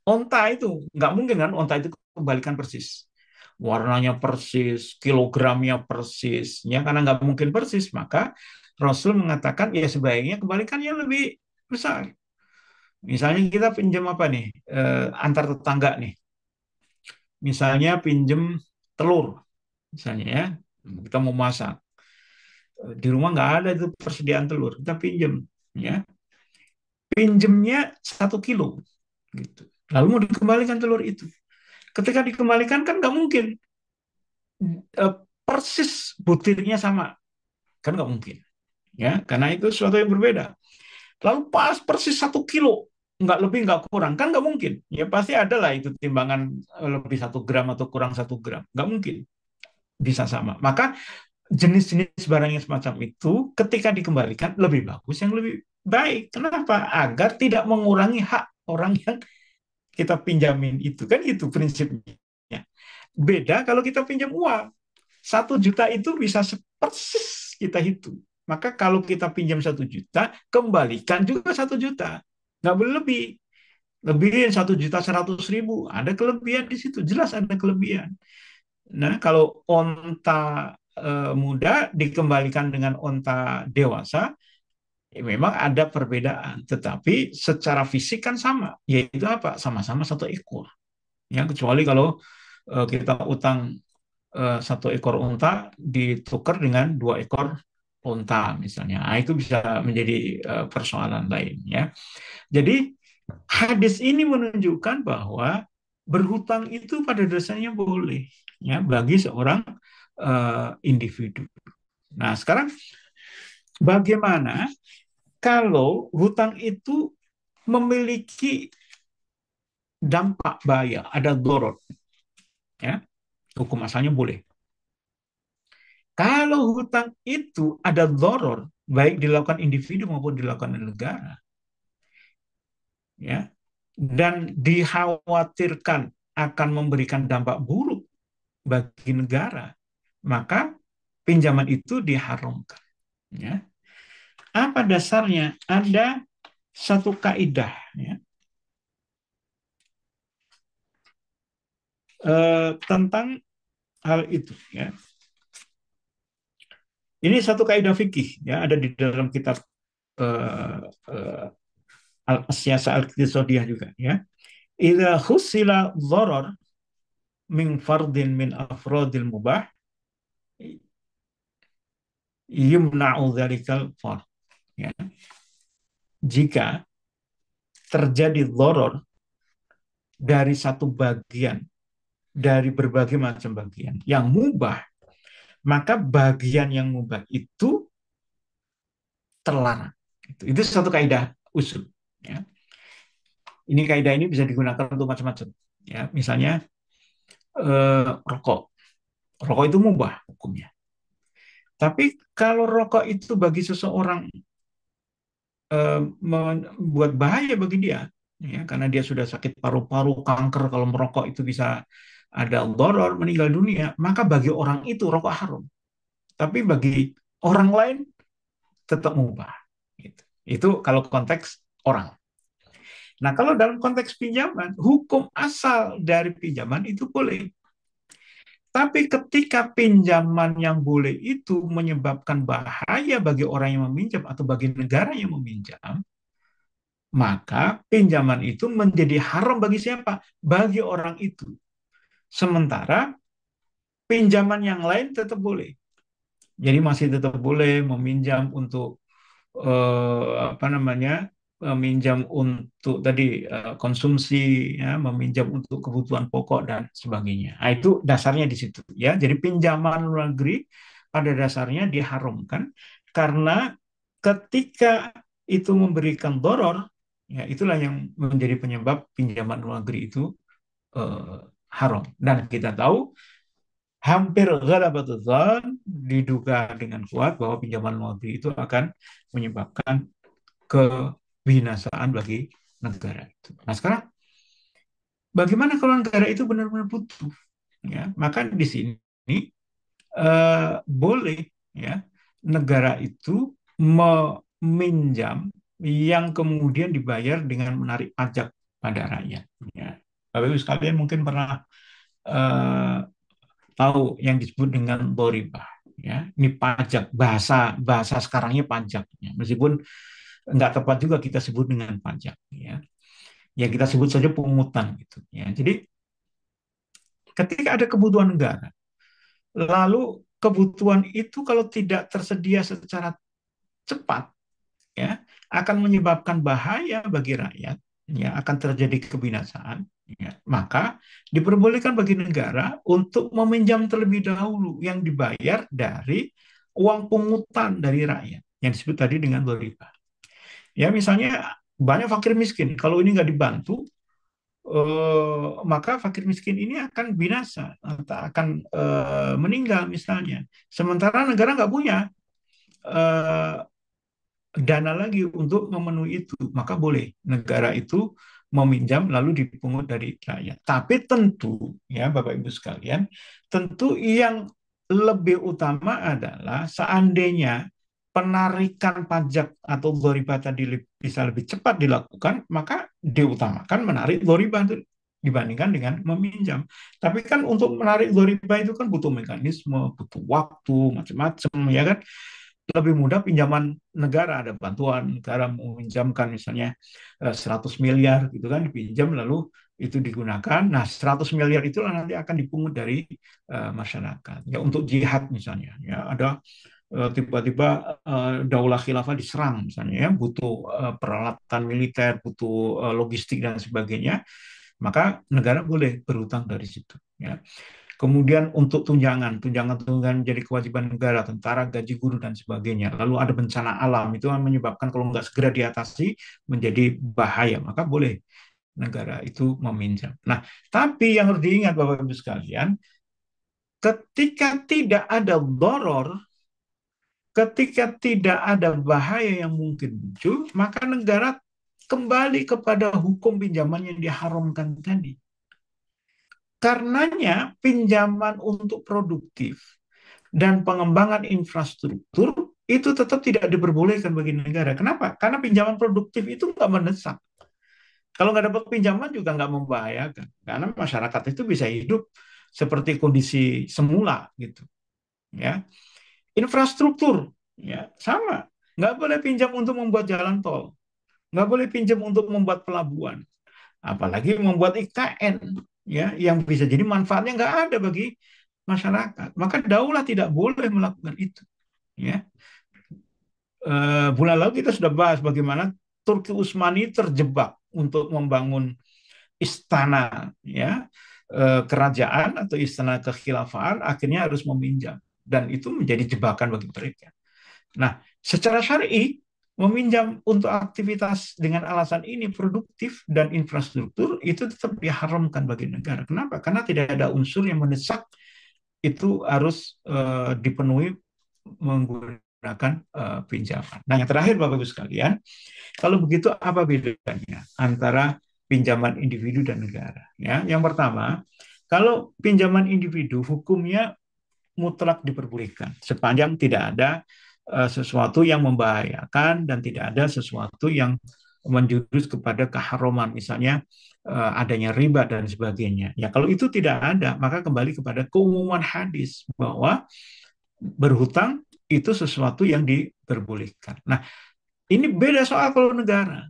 Onta itu nggak mungkin kan onta itu kembalikan persis, warnanya persis, kilogramnya persis, ya karena nggak mungkin persis, maka Rasul mengatakan ya sebaiknya kembalikan yang lebih besar. Misalnya kita pinjam apa nih, antar tetangga nih, misalnya pinjam telur, misalnya ya, kita mau masak. Di rumah nggak ada itu persediaan telur, kita pinjam, ya, pinjemnya 1 kilo, gitu. Lalu mau dikembalikan telur itu. Ketika dikembalikan kan nggak mungkin eh, persis butirnya sama, kan nggak mungkin, ya, karena itu sesuatu yang berbeda. Lalu pas persis 1 kilo, nggak lebih nggak kurang, kan nggak mungkin, ya pasti ada lah itu timbangan lebih 1 gram atau kurang 1 gram, nggak mungkin bisa sama. Maka jenis-jenis barang yang semacam itu ketika dikembalikan lebih bagus yang lebih baik. Kenapa? Agar tidak mengurangi hak orang yang kita pinjamin itu, kan itu prinsipnya. Beda kalau kita pinjam uang, 1 juta itu bisa persis kita hitung. Maka kalau kita pinjam 1 juta, kembalikan juga 1 juta. Nggak boleh lebih. Lebihin 1.100.000. Ada kelebihan di situ. Jelas ada kelebihan. Nah, kalau onta muda dikembalikan dengan onta dewasa, ya memang ada perbedaan. Tetapi secara fisik kan sama. Yaitu apa? Sama-sama 1 ekor. Ya, kecuali kalau kita utang 1 ekor unta ditukar dengan 2 ekor unta misalnya. Nah, itu bisa menjadi persoalan lain, ya. Jadi hadis ini menunjukkan bahwa berhutang itu pada dasarnya boleh, ya, bagi seorang individu. Nah, sekarang bagaimana kalau hutang itu memiliki dampak bahaya, ada dorot, ya, hukum asalnya boleh. Kalau hutang itu ada doror, baik dilakukan individu maupun dilakukan negara, ya, dan dikhawatirkan akan memberikan dampak buruk bagi negara, maka pinjaman itu diharamkan. Ya. Apa dasarnya? Ada satu kaidah, ya, tentang hal itu. Ya. Ini satu kaidah fikih, ya, ada di dalam kitab eh, eh, Al-Siyasah al-Iqtisadiyah juga ya. Idza khusila dharar min fardin min afradil mubah yumna'u dzalikal fard. Ya. Jika terjadi dharar dari satu bagian dari berbagai macam bagian yang mubah, maka bagian yang mubah itu terlarang. Itu satu kaidah usul. Ya. Ini kaidah ini bisa digunakan untuk macam-macam. Ya, misalnya rokok. Rokok itu mubah hukumnya. Tapi kalau rokok itu bagi seseorang membuat bahaya bagi dia, ya, karena dia sudah sakit paru-paru, kanker, kalau merokok itu bisa ada doror, meninggal dunia, maka bagi orang itu rokok haram. Tapi bagi orang lain tetap mubah. Gitu. Itu kalau konteks orang. Nah, kalau dalam konteks pinjaman, hukum asal dari pinjaman itu boleh. Tapi ketika pinjaman yang boleh itu menyebabkan bahaya bagi orang yang meminjam atau bagi negara yang meminjam, maka pinjaman itu menjadi haram bagi siapa? Bagi orang itu. Sementara pinjaman yang lain tetap boleh. Jadi masih tetap boleh meminjam untuk apa namanya, meminjam untuk tadi konsumsi, ya, meminjam untuk kebutuhan pokok dan sebagainya. Nah, itu dasarnya di situ ya. Jadi pinjaman luar negeri pada dasarnya diharamkan karena ketika itu memberikan doror, ya itulah yang menjadi penyebab pinjaman luar negeri itu eh, haram. Dan kita tahu hampir ghalabatul dzan diduga dengan kuat bahwa pinjaman luar negeri itu akan menyebabkan kebinasaan bagi negara itu. Nah sekarang bagaimana kalau negara itu benar-benar butuh? Ya, maka di sini boleh ya negara itu meminjam yang kemudian dibayar dengan menarik pajak pada rakyat. Ya. Bapak Ibu sekalian mungkin pernah eh, tahu yang disebut dengan doribah. Ya, ini pajak, bahasa bahasa sekarangnya pajak. Ya. Meskipun nggak tepat juga kita sebut dengan pajak. Ya, ya kita sebut saja pungutan gitu. Ya, jadi ketika ada kebutuhan negara, lalu kebutuhan itu kalau tidak tersedia secara cepat, ya akan menyebabkan bahaya bagi rakyat, ya akan terjadi kebinasaan, ya, maka diperbolehkan bagi negara untuk meminjam terlebih dahulu yang dibayar dari uang pungutan dari rakyat yang disebut tadi dengan riba. Ya misalnya banyak fakir miskin, kalau ini nggak dibantu, maka fakir miskin ini akan binasa atau akan meninggal misalnya. Sementara negara nggak punya eh, dana lagi untuk memenuhi itu, maka boleh negara itu meminjam lalu dipungut dari rakyat. Tapi tentu ya Bapak Ibu sekalian, tentu yang lebih utama adalah seandainya penarikan pajak atau dhoribah tadi bisa lebih cepat dilakukan, maka diutamakan menarik dhoribah dibandingkan dengan meminjam. Tapi kan untuk menarik dhoribah itu kan butuh mekanisme, butuh waktu, macam-macam ya kan. Lebih mudah pinjaman negara, ada bantuan negara meminjamkan misalnya 100 miliar gitu kan, dipinjam lalu itu digunakan. Nah, 100 miliar itulah nanti akan dipungut dari masyarakat. Ya untuk jihad misalnya, ya ada tiba-tiba daulah khilafah diserang misalnya ya, butuh peralatan militer, butuh logistik dan sebagainya, maka negara boleh berutang dari situ ya. Kemudian untuk tunjangan jadi kewajiban negara, tentara, gaji guru dan sebagainya. Lalu ada bencana alam itu yang menyebabkan kalau nggak segera diatasi menjadi bahaya, maka boleh negara itu meminjam. Nah, tapi yang harus diingat Bapak Ibu sekalian, ketika tidak ada doror, ketika tidak ada bahaya yang mungkin muncul, maka negara kembali kepada hukum pinjaman yang diharamkan tadi. Karenanya pinjaman untuk produktif dan pengembangan infrastruktur itu tetap tidak diperbolehkan bagi negara. Kenapa? Karena pinjaman produktif itu nggak mendesak. Kalau nggak dapat pinjaman juga nggak membahayakan. Karena masyarakat itu bisa hidup seperti kondisi semula gitu. Ya, infrastruktur ya sama. Nggak boleh pinjam untuk membuat jalan tol. nggak boleh pinjam untuk membuat pelabuhan, apalagi membuat IKN, ya, yang bisa jadi manfaatnya nggak ada bagi masyarakat. Maka daulah tidak boleh melakukan itu. Ya, bulan lalu kita sudah bahas bagaimana Turki Utsmani terjebak untuk membangun istana, ya, kerajaan atau istana kekhilafan, akhirnya harus meminjam, dan itu menjadi jebakan bagi mereka. Nah, secara syar'i meminjam untuk aktivitas dengan alasan ini produktif dan infrastruktur itu tetap diharamkan bagi negara. Kenapa? Karena tidak ada unsur yang mendesak itu harus dipenuhi menggunakan pinjaman. Nah, yang terakhir Bapak Ibu sekalian, kalau begitu apa bedanya antara pinjaman individu dan negara? Ya, yang pertama, kalau pinjaman individu hukumnya mutlak diperbolehkan sepanjang tidak ada sesuatu yang membahayakan dan tidak ada sesuatu yang menjurus kepada keharuman, misalnya adanya riba dan sebagainya. Ya, kalau itu tidak ada, maka kembali kepada keumuman hadis bahwa berhutang itu sesuatu yang diperbolehkan. Nah, ini beda soal kalau negara.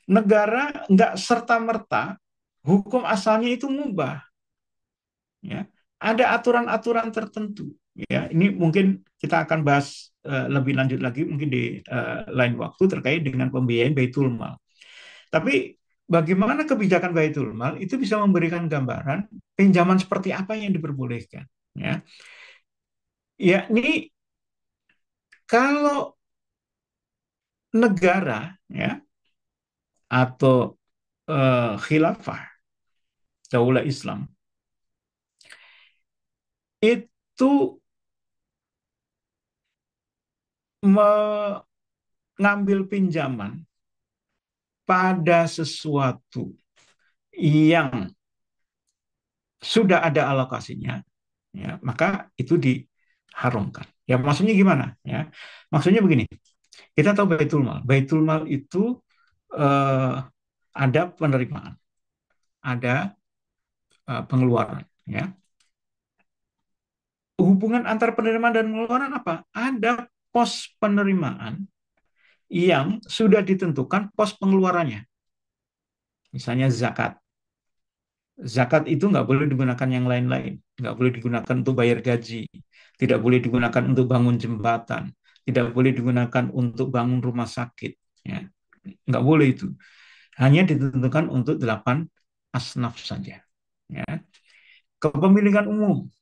Negara nggak serta-merta hukum asalnya itu mubah. Ya, ada aturan-aturan tertentu. Ya, ini mungkin kita akan bahas lebih lanjut lagi mungkin di lain waktu terkait dengan pembiayaan Baitul Mal. Tapi bagaimana kebijakan Baitul Mal itu bisa memberikan gambaran pinjaman seperti apa yang diperbolehkan. Ya, ya ini kalau negara, ya, atau khilafah daulah Islam itu mengambil pinjaman pada sesuatu yang sudah ada alokasinya, ya, maka itu diharamkan. Ya, maksudnya gimana? Ya, maksudnya begini. Kita tahu Baitul Mal. Baitul Mal itu eh, ada penerimaan, ada pengeluaran. Ya, hubungan antara penerimaan dan pengeluaran apa? Ada pos penerimaan yang sudah ditentukan pos pengeluarannya. Misalnya zakat. Zakat itu nggak boleh digunakan yang lain-lain. Nggak boleh digunakan untuk bayar gaji. Tidak boleh digunakan untuk bangun jembatan. Tidak boleh digunakan untuk bangun rumah sakit. Ya. Nggak boleh itu. Hanya ditentukan untuk 8 asnaf saja. Ya. Kepemilikan umum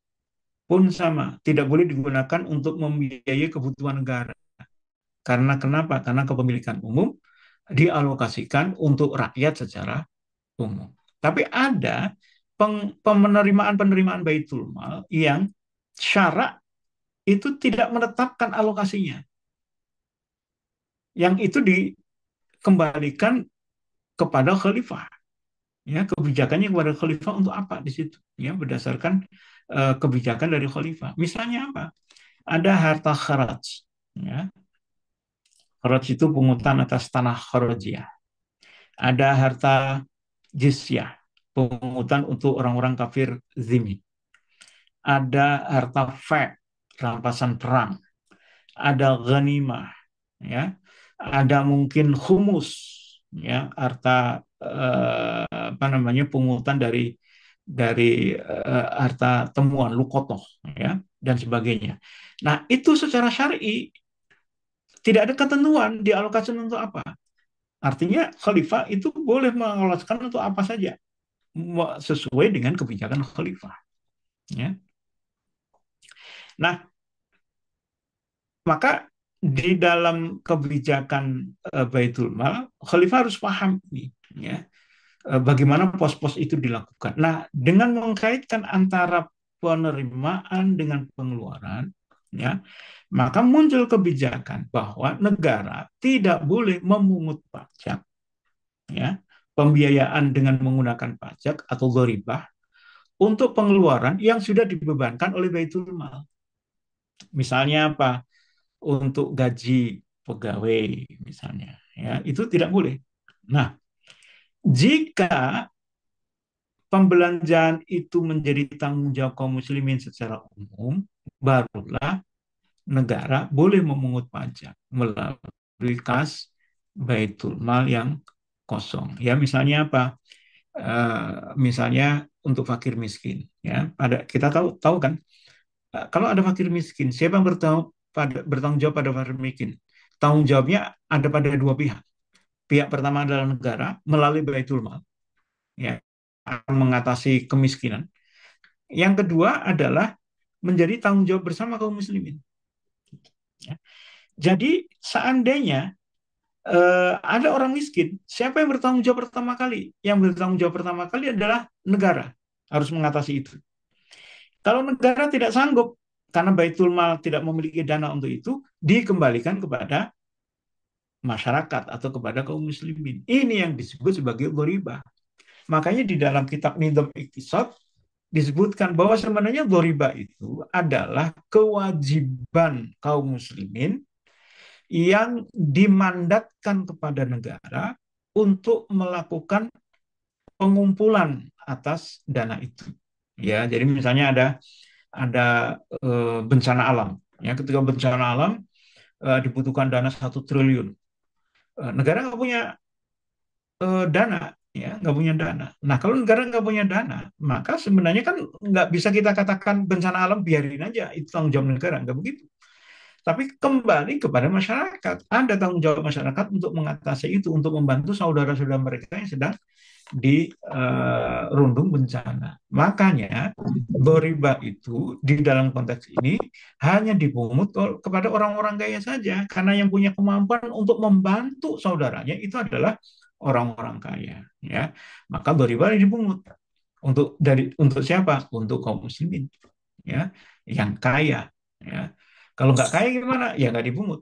pun sama. Tidak boleh digunakan untuk membiayai kebutuhan negara. Karena kenapa? Karena kepemilikan umum dialokasikan untuk rakyat secara umum. Tapi ada penerimaan-penerimaan Baitul Mal yang syarak itu tidak menetapkan alokasinya. Yang itu dikembalikan kepada khalifah. Ya, kebijakannya kepada khalifah untuk apa di situ? Ya, berdasarkan kebijakan dari khalifah. Misalnya apa? Ada harta kharaj. Ya, kharaj itu pungutan atas tanah kharajiyah. Ada harta jizyah, pungutan untuk orang-orang kafir zimmi. Ada harta fek, rampasan perang, ada ghanimah, ya, ada mungkin humus, ya, harta apa namanya pungutan dari harta temuan lukotoh, ya, dan sebagainya. Nah, itu secara syar'i tidak ada ketentuan dialokasikan untuk apa. Artinya khalifah itu boleh mengalokasikan untuk apa saja sesuai dengan kebijakan khalifah. Ya. Nah, maka di dalam kebijakan Baitul Mal, Khalifah harus paham nih, ya, bagaimana pos-pos itu dilakukan. Nah, dengan mengkaitkan antara penerimaan dengan pengeluaran, ya, maka muncul kebijakan bahwa negara tidak boleh memungut pajak, ya, pembiayaan dengan menggunakan pajak atau dharibah untuk pengeluaran yang sudah dibebankan oleh Baitul Mal. Misalnya apa? Untuk gaji pegawai misalnya, ya, itu tidak boleh. Nah, jika pembelanjaan itu menjadi tanggung jawab kaum muslimin secara umum, barulah negara boleh memungut pajak melalui kas baitul mal yang kosong. Ya, misalnya apa? Misalnya untuk fakir miskin. Ya, ada kita tahu tahu kan, kalau ada fakir miskin, siapa yang bertanggung jawab pada fakir miskin? Tanggung jawabnya ada pada dua pihak. Pihak pertama adalah negara melalui baitul mal, ya, akan mengatasi kemiskinan. Yang kedua adalah menjadi tanggung jawab bersama kaum muslimin. Ya. Jadi seandainya ada orang miskin, siapa yang bertanggung jawab pertama kali? Yang bertanggung jawab pertama kali adalah negara, harus mengatasi itu. Kalau negara tidak sanggup, karena Baitul Mal tidak memiliki dana untuk itu, dikembalikan kepada masyarakat atau kepada kaum muslimin. Ini yang disebut sebagai ghoribah. Makanya di dalam kitab Nidham Iktisad disebutkan bahwa sebenarnya ghoribah itu adalah kewajiban kaum muslimin yang dimandatkan kepada negara untuk melakukan pengumpulan atas dana itu. Ya, jadi misalnya ada bencana alam. Ya, ketika bencana alam dibutuhkan dana 1 triliun. Negara nggak punya dana, ya, nggak punya dana. Nah, kalau negara nggak punya dana, maka sebenarnya kan nggak bisa kita katakan bencana alam biarin aja, itu tanggung jawab negara, nggak begitu. Tapi kembali kepada masyarakat, ada tanggung jawab masyarakat untuk mengatasi itu, untuk membantu saudara-saudara mereka yang sedang di rundung bencana. Makanya riba itu di dalam konteks ini hanya dipungut kepada orang-orang kaya saja, karena yang punya kemampuan untuk membantu saudaranya itu adalah orang-orang kaya. Ya, maka riba dipungut untuk siapa? Untuk kaum muslimin, ya, yang kaya. Ya, kalau nggak kaya gimana? Ya nggak dipungut.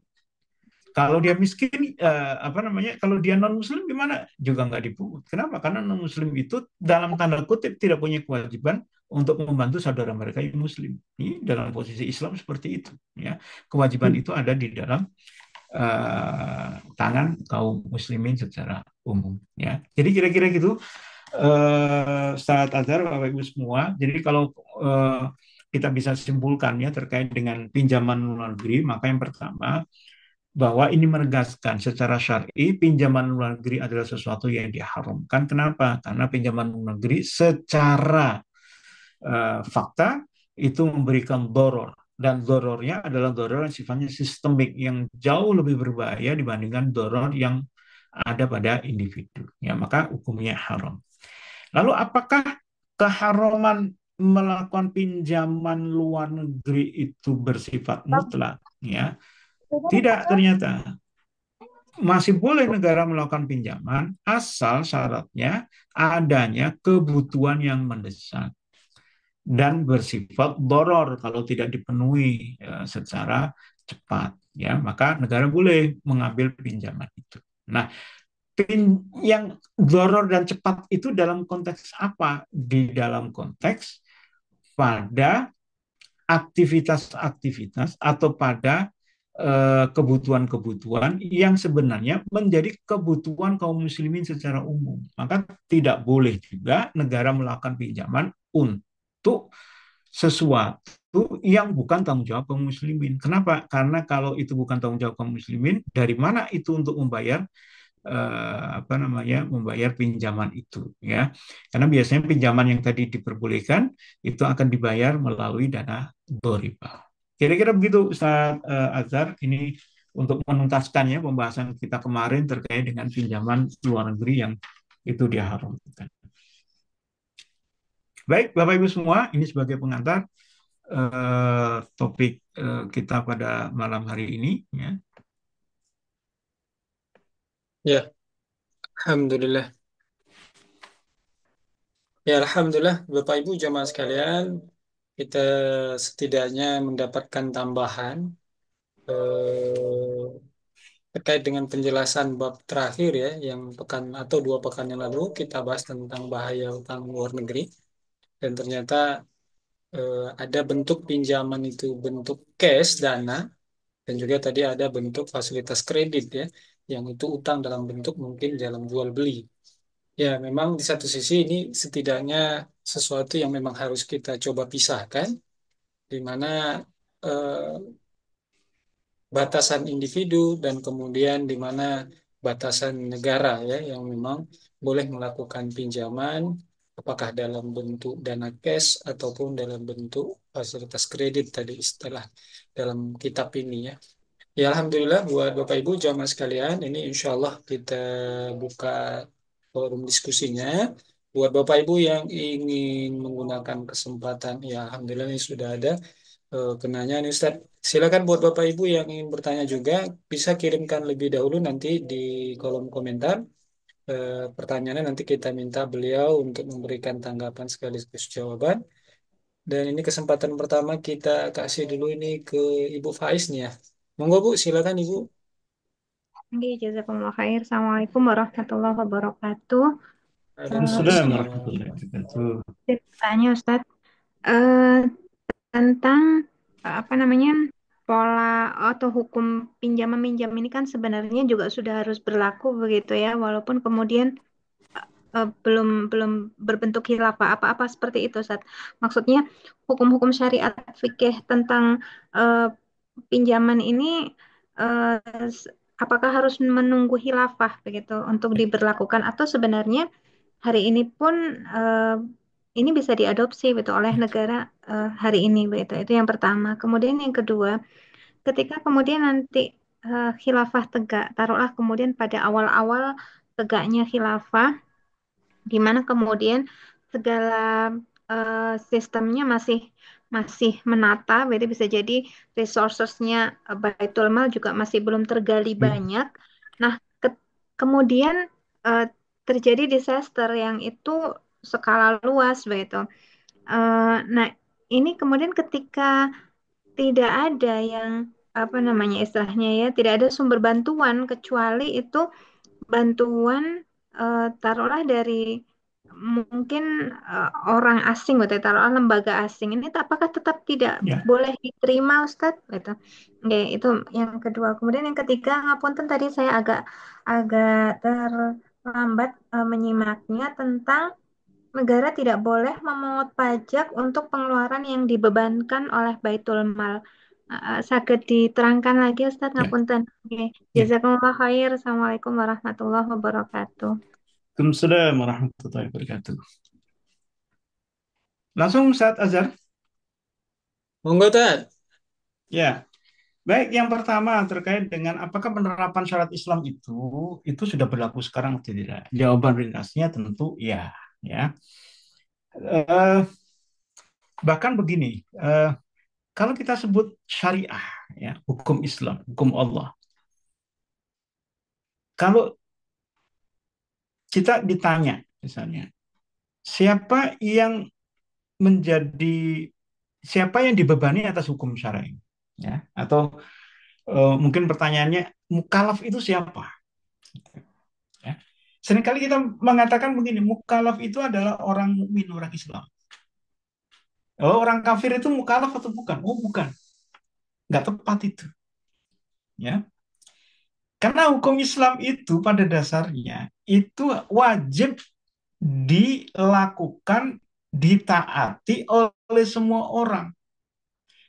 Kalau dia miskin, apa namanya? Kalau dia non Muslim gimana? Juga nggak dipungut. Kenapa? Karena non Muslim itu dalam tanda kutip tidak punya kewajiban untuk membantu saudara mereka yang Muslim. Ini dalam posisi Islam seperti itu. Ya, kewajiban itu ada di dalam tangan kaum Muslimin secara umum. Ya, jadi kira-kira gitu. Saat azhar Bapak Ibu semua. Jadi kalau kita bisa simpulkan ya terkait dengan pinjaman luar negeri, maka yang pertama bahwa ini menegaskan secara syar'i pinjaman luar negeri adalah sesuatu yang diharamkan. Kenapa? Karena pinjaman luar negeri secara fakta itu memberikan doror, dan dorornya adalah doror yang sifatnya sistemik yang jauh lebih berbahaya dibandingkan doror yang ada pada individu. Ya, maka hukumnya haram. Lalu apakah keharaman melakukan pinjaman luar negeri itu bersifat mutlak? Ya, tidak ternyata. Masih boleh negara melakukan pinjaman asal syaratnya adanya kebutuhan yang mendesak dan bersifat doror kalau tidak dipenuhi secara cepat, ya, maka negara boleh mengambil pinjaman itu. Nah, yang doror dan cepat itu dalam konteks apa? Di dalam konteks pada aktivitas-aktivitas atau pada kebutuhan-kebutuhan yang sebenarnya menjadi kebutuhan kaum muslimin secara umum. Maka tidak boleh juga negara melakukan pinjaman untuk sesuatu yang bukan tanggung jawab kaum muslimin. Kenapa? Karena kalau itu bukan tanggung jawab kaum muslimin, dari mana itu untuk membayar apa namanya, membayar pinjaman itu, ya, karena biasanya pinjaman yang tadi diperbolehkan itu akan dibayar melalui dana riba. Kira-kira begitu Ustaz Azhar, ini untuk menuntaskan ya pembahasan kita kemarin terkait dengan pinjaman luar negeri yang itu diharamkan. Baik Bapak Ibu semua, ini sebagai pengantar topik kita pada malam hari ini, ya. Ya, Alhamdulillah. Ya, Alhamdulillah, Bapak Ibu jamaah sekalian, kita setidaknya mendapatkan tambahan terkait dengan penjelasan bab terakhir ya, yang pekan atau 2 pekan yang lalu kita bahas tentang bahaya utang luar negeri, dan ternyata ada bentuk pinjaman itu bentuk cash dana, dan juga tadi ada bentuk fasilitas kredit ya, yang itu utang dalam bentuk mungkin dalam jual beli. Ya, memang di satu sisi ini setidaknya sesuatu yang memang harus kita coba pisahkan, di mana eh, batasan individu dan kemudian di mana batasan negara ya yang memang boleh melakukan pinjaman, apakah dalam bentuk dana cash ataupun dalam bentuk fasilitas kredit tadi istilah dalam kitab ini ya. Ya Alhamdulillah buat Bapak Ibu jamaah sekalian, ini insya Allah kita buka forum diskusinya. Buat Bapak Ibu yang ingin menggunakan kesempatan, ya Alhamdulillah ini sudah ada kenanya nih Ustaz. Silakan buat Bapak Ibu yang ingin bertanya juga, bisa kirimkan lebih dahulu nanti di kolom komentar. Pertanyaannya nanti kita minta beliau untuk memberikan tanggapan sekaligus jawaban. Dan ini kesempatan pertama kita kasih dulu ini ke Ibu Faiz nih ya. Monggo Bu, silakan Ibu. Oke, jazakumullah khair. Assalamualaikum warahmatullahi wabarakatuh. Assalamualaikum Ini Waalaikumsalam. warahmatullahi wabarakatuh. ceritanya Ustadz tentang apa namanya pola atau hukum pinjam meminjam ini kan sebenarnya juga sudah harus berlaku begitu ya, walaupun kemudian belum belum berbentuk khilafah apa-apa seperti itu Ustadz. Maksudnya hukum-hukum syariat fikih tentang eh, pinjaman ini eh, apakah harus menunggu khilafah begitu untuk diberlakukan atau sebenarnya hari ini pun eh, ini bisa diadopsi begitu oleh negara hari ini begitu. Itu yang pertama. Kemudian yang kedua, ketika kemudian nanti khilafah tegak, taruhlah kemudian pada awal-awal tegaknya khilafah di mana kemudian segala sistemnya masih masih menata, berarti bisa jadi resourcesnya Baitul Mal juga masih belum tergali banyak. Nah, kemudian eh, terjadi disaster yang itu skala luas, begitu. Nah, ini kemudian ketika tidak ada yang apa namanya istilahnya ya, tidak ada sumber bantuan kecuali itu bantuan taruhlah dari mungkin orang asing gitu ya, taruhlah lembaga asing ini apakah tetap tidak Ya, boleh diterima Ustadz gitu. Oke, itu yang kedua. Kemudian yang ketiga, ngapunten tadi saya agak agak terlambat menyimaknya tentang negara tidak boleh memungut pajak untuk pengeluaran yang dibebankan oleh Baitul Mal. Saged diterangkan lagi Ustadz ya, ngapunten. Oke, ya. jazakumullah khair. Assalamualaikum warahmatullahi wabarakatuh. Waalaikumsalam warahmatullahi wabarakatuh. Langsung Ustaz Azhar. Monggo Tat. Ya, baik. Yang pertama terkait dengan apakah penerapan syariat Islam itu sudah berlaku sekarang atau tidak? Jawaban ringkasnya tentu ya. Ya, Eh, bahkan begini, kalau kita sebut syariah, ya, hukum Islam, hukum Allah. Kalau kita ditanya, misalnya, siapa yang menjadi siapa yang dibebani atas hukum syar'i, ya, atau mungkin pertanyaannya mukallaf itu siapa, ya. Seringkali kita mengatakan begini, mukallaf itu adalah orang mukmin, orang Islam. Oh, orang kafir itu mukallaf atau bukan? Oh, bukan, nggak tepat itu, ya. Karena hukum Islam itu pada dasarnya itu wajib dilakukan, ditaati oleh semua orang,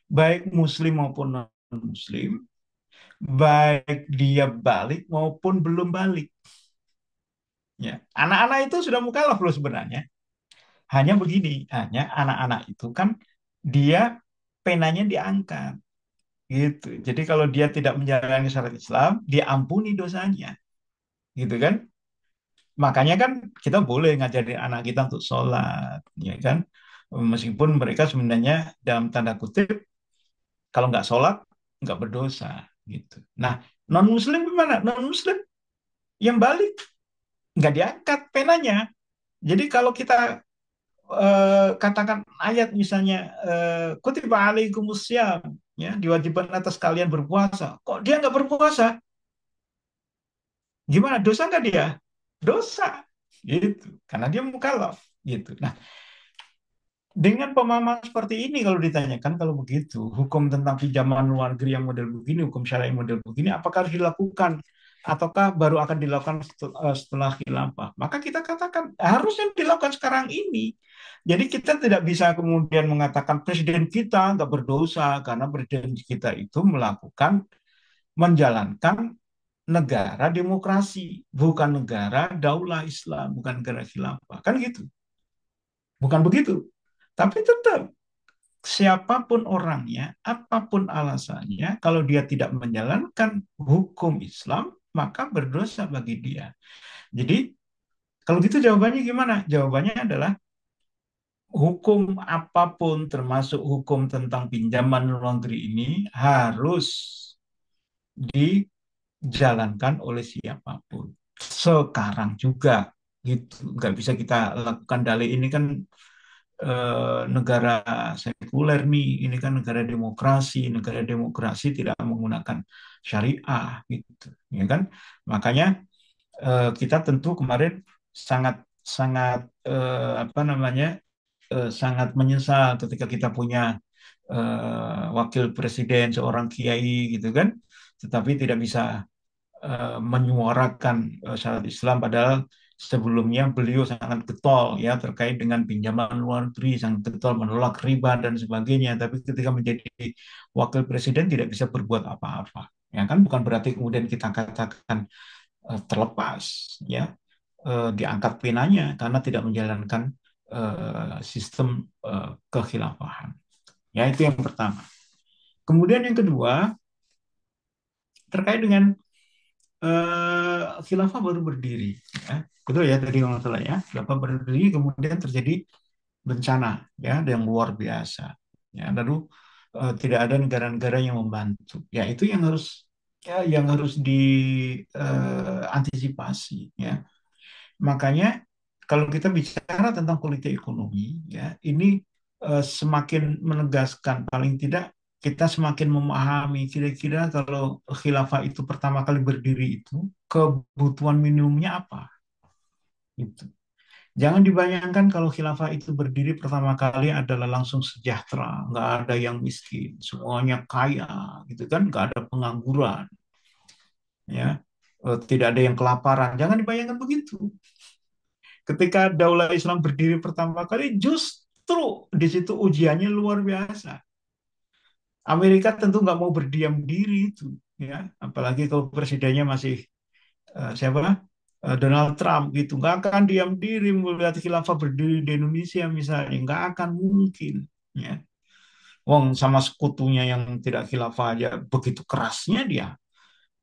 baik muslim maupun non-muslim, baik dia balik maupun belum balik. Ya, anak-anak itu sudah mukallaf loh sebenarnya. Hanya begini, hanya anak-anak itu kan dia penanya diangkat gitu. Jadi kalau dia tidak menjalani syariat Islam, diampuni dosanya, gitu kan? Makanya kan kita boleh ngajarin anak kita untuk sholat, ya kan? Meskipun mereka sebenarnya dalam tanda kutip kalau nggak sholat nggak berdosa, gitu. Nah, non Muslim gimana? Non Muslim yang balik nggak diangkat penanya. Jadi kalau kita katakan ayat misalnya kutiba alaikumusiyam, ya, diwajibkan atas kalian berpuasa. Kok dia nggak berpuasa? Gimana? Dosa nggak dia? Dosa, gitu. Karena dia mukallaf, gitu. Nah, dengan pemahaman seperti ini kalau ditanyakan kalau begitu hukum tentang pinjaman luar negeri yang model begini, hukum syariah model begini, apakah harus dilakukan ataukah baru akan dilakukan setelah khilafah? Maka kita katakan harusnya dilakukan sekarang ini. Jadi kita tidak bisa kemudian mengatakan presiden kita nggak berdosa karena presiden kita itu menjalankan negara demokrasi, bukan negara daulah Islam, bukan negara khilafah. Kan gitu. Bukan begitu. Tapi tetap siapapun orangnya, apapun alasannya, kalau dia tidak menjalankan hukum Islam, maka berdosa bagi dia. Jadi, kalau gitu jawabannya gimana? Jawabannya adalah hukum apapun, termasuk hukum tentang pinjaman luar negeri ini, harus dijalankan oleh siapapun. Sekarang juga, gitu. Nggak bisa kita lakukan dalih ini kan negara sekuler nih, ini kan negara demokrasi tidak menggunakan syariah gitu, ya kan? Makanya kita tentu kemarin sangat sangat apa namanya sangat menyesal ketika kita punya wakil presiden seorang kiai gitu kan, tetapi tidak bisa menyuarakan syariat Islam padahal sebelumnya beliau sangat getol ya terkait dengan pinjaman luar negeri, sangat getol menolak riba dan sebagainya, tapi ketika menjadi wakil presiden tidak bisa berbuat apa-apa, ya kan? Bukan berarti kemudian kita katakan terlepas ya, diangkat penanya karena tidak menjalankan sistem kekhilafahan. Ya, itu yang pertama. Kemudian yang kedua terkait dengan khilafah baru berdiri, ya. Betul ya tadi kalau salah ya, khilafah berdiri kemudian terjadi bencana ya yang luar biasa, ya, lalu tidak ada negara-negara yang membantu, ya itu yang harus diantisipasi, ya. Makanya kalau kita bicara tentang politik ekonomi, ya ini semakin menegaskan, paling tidak kita semakin memahami kira-kira kalau khilafah itu pertama kali berdiri itu kebutuhan minimumnya apa. Itu. Jangan dibayangkan kalau khilafah itu berdiri pertama kali adalah langsung sejahtera, nggak ada yang miskin, semuanya kaya, gitu kan, nggak ada pengangguran, ya. Tidak ada yang kelaparan. Jangan dibayangkan begitu. Ketika Daulah Islam berdiri pertama kali, justru di situ ujiannya luar biasa. Amerika tentu nggak mau berdiam diri itu, ya. Apalagi kalau presidennya masih siapa? Donald Trump gitu, nggak akan diam diri melihat khilafah berdiri di Indonesia misalnya, nggak akan mungkin, ya. Wong sama sekutunya yang tidak khilafah aja begitu kerasnya dia,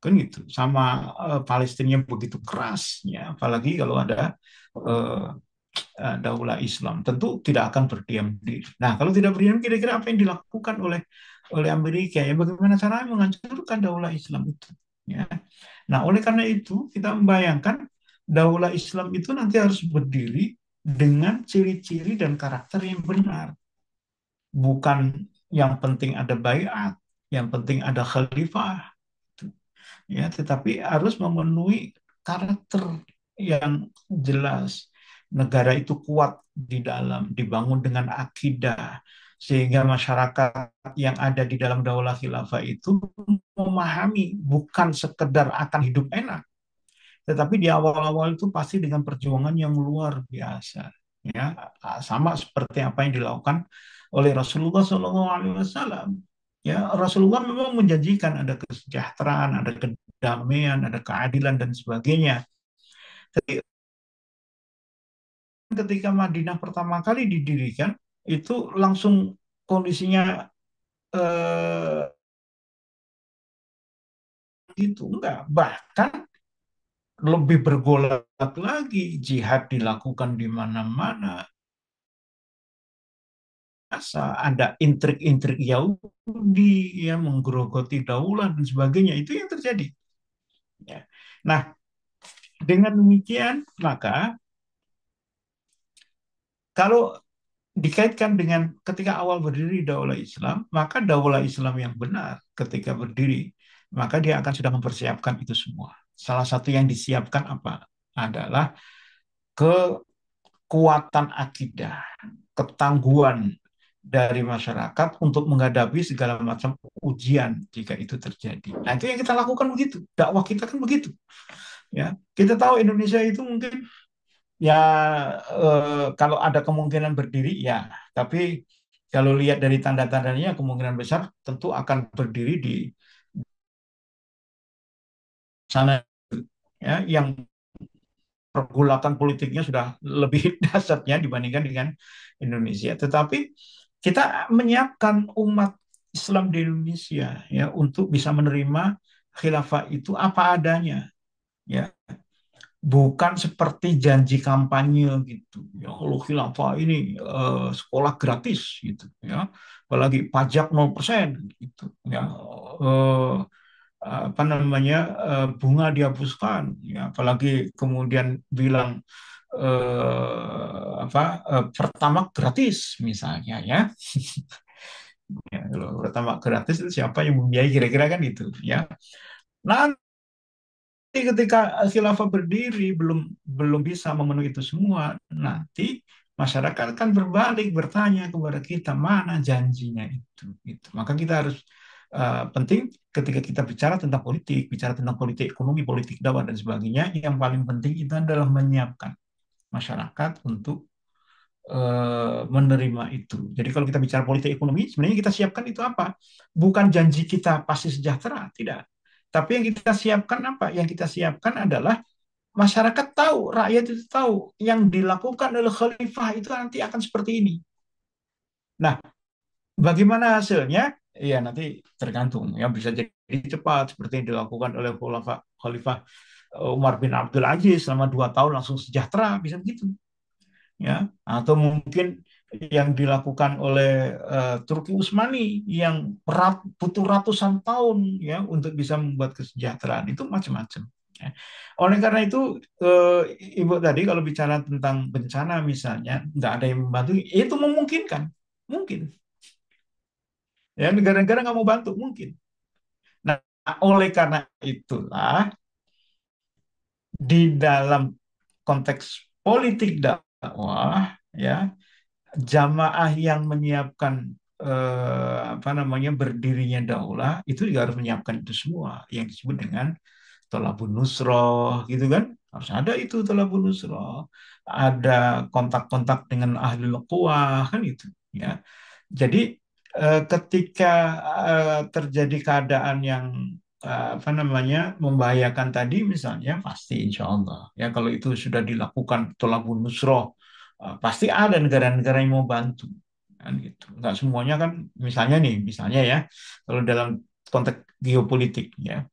kan gitu. Sama Palestina begitu kerasnya, apalagi kalau ada uh, daulah Islam, tentu tidak akan berdiam diri. Nah, kalau tidak berdiam, kira-kira apa yang dilakukan oleh Amerika, ya bagaimana caranya menghancurkan daulah Islam itu, ya. Nah, oleh karena itu kita membayangkan daulah Islam itu nanti harus berdiri dengan ciri-ciri dan karakter yang benar, bukan yang penting ada baiat, yang penting ada khalifah, ya, tetapi harus memenuhi karakter yang jelas. Negara itu kuat di dalam, dibangun dengan akidah, sehingga masyarakat yang ada di dalam daulah khilafah itu memahami bukan sekedar akan hidup enak, tetapi di awal-awal itu pasti dengan perjuangan yang luar biasa, ya, sama seperti apa yang dilakukan oleh Rasulullah SAW. Ya, Rasulullah memang menjanjikan ada kesejahteraan, ada kedamaian, ada keadilan dan sebagainya. Tapi ketika Madinah pertama kali didirikan, itu langsung kondisinya eh, itu enggak. Bahkan lebih bergolak lagi, jihad dilakukan di mana-mana. Ada intrik-intrik Yahudi yang menggerogoti daulah dan sebagainya, itu yang terjadi, ya. Nah, dengan demikian maka kalau dikaitkan dengan ketika awal berdiri daulah Islam, maka daulah Islam yang benar ketika berdiri, maka dia akan sudah mempersiapkan itu semua. Salah satu yang disiapkan apa adalah kekuatan akidah, ketangguhan dari masyarakat untuk menghadapi segala macam ujian jika itu terjadi. Nah, itu yang kita lakukan begitu. Dakwah kita kan begitu. Ya, kita tahu Indonesia itu mungkin ya kalau ada kemungkinan berdiri ya, tapi kalau lihat dari tanda-tandanya kemungkinan besar tentu akan berdiri di sana ya yang pergulakan politiknya sudah lebih dahsyatnya dibandingkan dengan Indonesia. Tetapi kita menyiapkan umat Islam di Indonesia ya untuk bisa menerima khilafah itu apa adanya ya, bukan seperti janji kampanye gitu ya. Kalau khilafah ini sekolah gratis gitu ya, apalagi pajak 0% gitu ya, eh, apa namanya, bunga dihapuskan ya, apalagi kemudian bilang apa, pertama gratis misalnya ya. Ya, kalau pertama gratis itu siapa yang membiayai kira-kira kan itu ya. Nanti ketika khilafah berdiri belum belum bisa memenuhi itu semua, nanti masyarakat akan berbalik bertanya kepada kita mana janjinya itu. Maka kita harus penting ketika kita bicara tentang politik, bicara tentang politik ekonomi, politik dakwah dan sebagainya, yang paling penting itu adalah menyiapkan masyarakat untuk menerima itu. Jadi kalau kita bicara politik ekonomi, sebenarnya kita siapkan itu apa? Bukan janji kita pasti sejahtera, tidak. Tapi yang kita siapkan apa? Yang kita siapkan adalah masyarakat tahu, rakyat itu tahu yang dilakukan oleh khalifah itu nanti akan seperti ini. Nah, bagaimana hasilnya? Ya nanti tergantung ya, bisa jadi cepat seperti yang dilakukan oleh Khalifah Umar bin Abdul Aziz selama 2 tahun langsung sejahtera, bisa begitu ya, atau mungkin yang dilakukan oleh Turki Utsmani yang butuh ratusan tahun ya untuk bisa membuat kesejahteraan itu macam-macam ya. Oleh karena itu Ibu tadi kalau bicara tentang bencana misalnya nggak ada yang membantu, itu memungkinkan, mungkin ya, negara-negara nggak mau bantu mungkin. Nah, oleh karena itulah di dalam konteks politik dakwah ya, jamaah yang menyiapkan apa namanya berdirinya daulah itu juga harus menyiapkan itu semua yang disebut dengan tolabun nusroh gitu kan, harus ada itu tolabun nusroh, ada kontak-kontak dengan ahli quwah kan itu ya. Jadi ketika terjadi keadaan yang apa namanya membahayakan tadi misalnya, pasti insya Allah ya kalau itu sudah dilakukan tolabun nusroh, pasti ada negara-negara yang mau bantu kan gitu. Nggak semuanya kan, misalnya nih, misalnya ya, kalau dalam konteks geopolitik ya,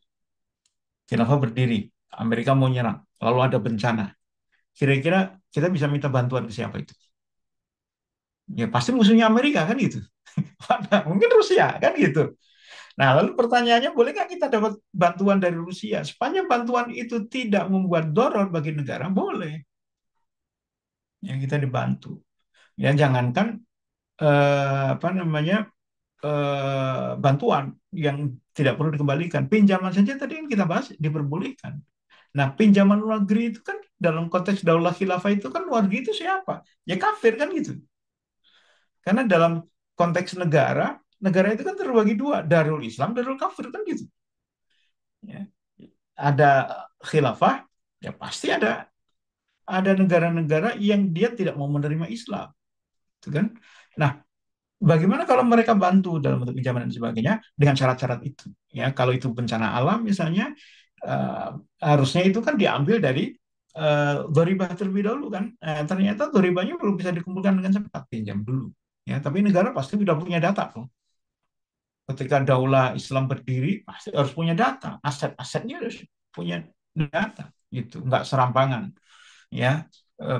khilafah berdiri, Amerika mau nyerang, lalu ada bencana, kira-kira kita bisa minta bantuan ke siapa itu? Ya pasti musuhnya Amerika kan gitu. Mungkin Rusia kan gitu. Nah, lalu pertanyaannya, bolehkah kita dapat bantuan dari Rusia? Sepanjang bantuan itu tidak membuat doror bagi negara, boleh. Yang kita dibantu. Ya, jangankan apa namanya bantuan yang tidak perlu dikembalikan. Pinjaman saja tadi yang kita bahas diperbolehkan. Nah, pinjaman luar negeri itu kan dalam konteks daulah khilafah itu kan luar negeri itu siapa? Ya kafir kan gitu. Karena dalam konteks negara, negara itu kan terbagi dua, Darul Islam, Darul Kafir kan gitu. Ya. Ada khilafah, ya pasti ada negara-negara yang dia tidak mau menerima Islam, gitu kan? Nah, bagaimana kalau mereka bantu dalam bentuk pinjaman dan sebagainya dengan syarat-syarat itu? Ya, kalau itu bencana alam misalnya, eh, harusnya itu kan diambil dari doribah terlebih dahulu kan. Ternyata doribahnya belum bisa dikumpulkan dengan cepat, pinjam dulu. Ya, tapi negara pasti sudah punya data tuh. Ketika daulah Islam berdiri, pasti harus punya data, aset-asetnya harus punya data, gitu, nggak serampangan. Ya,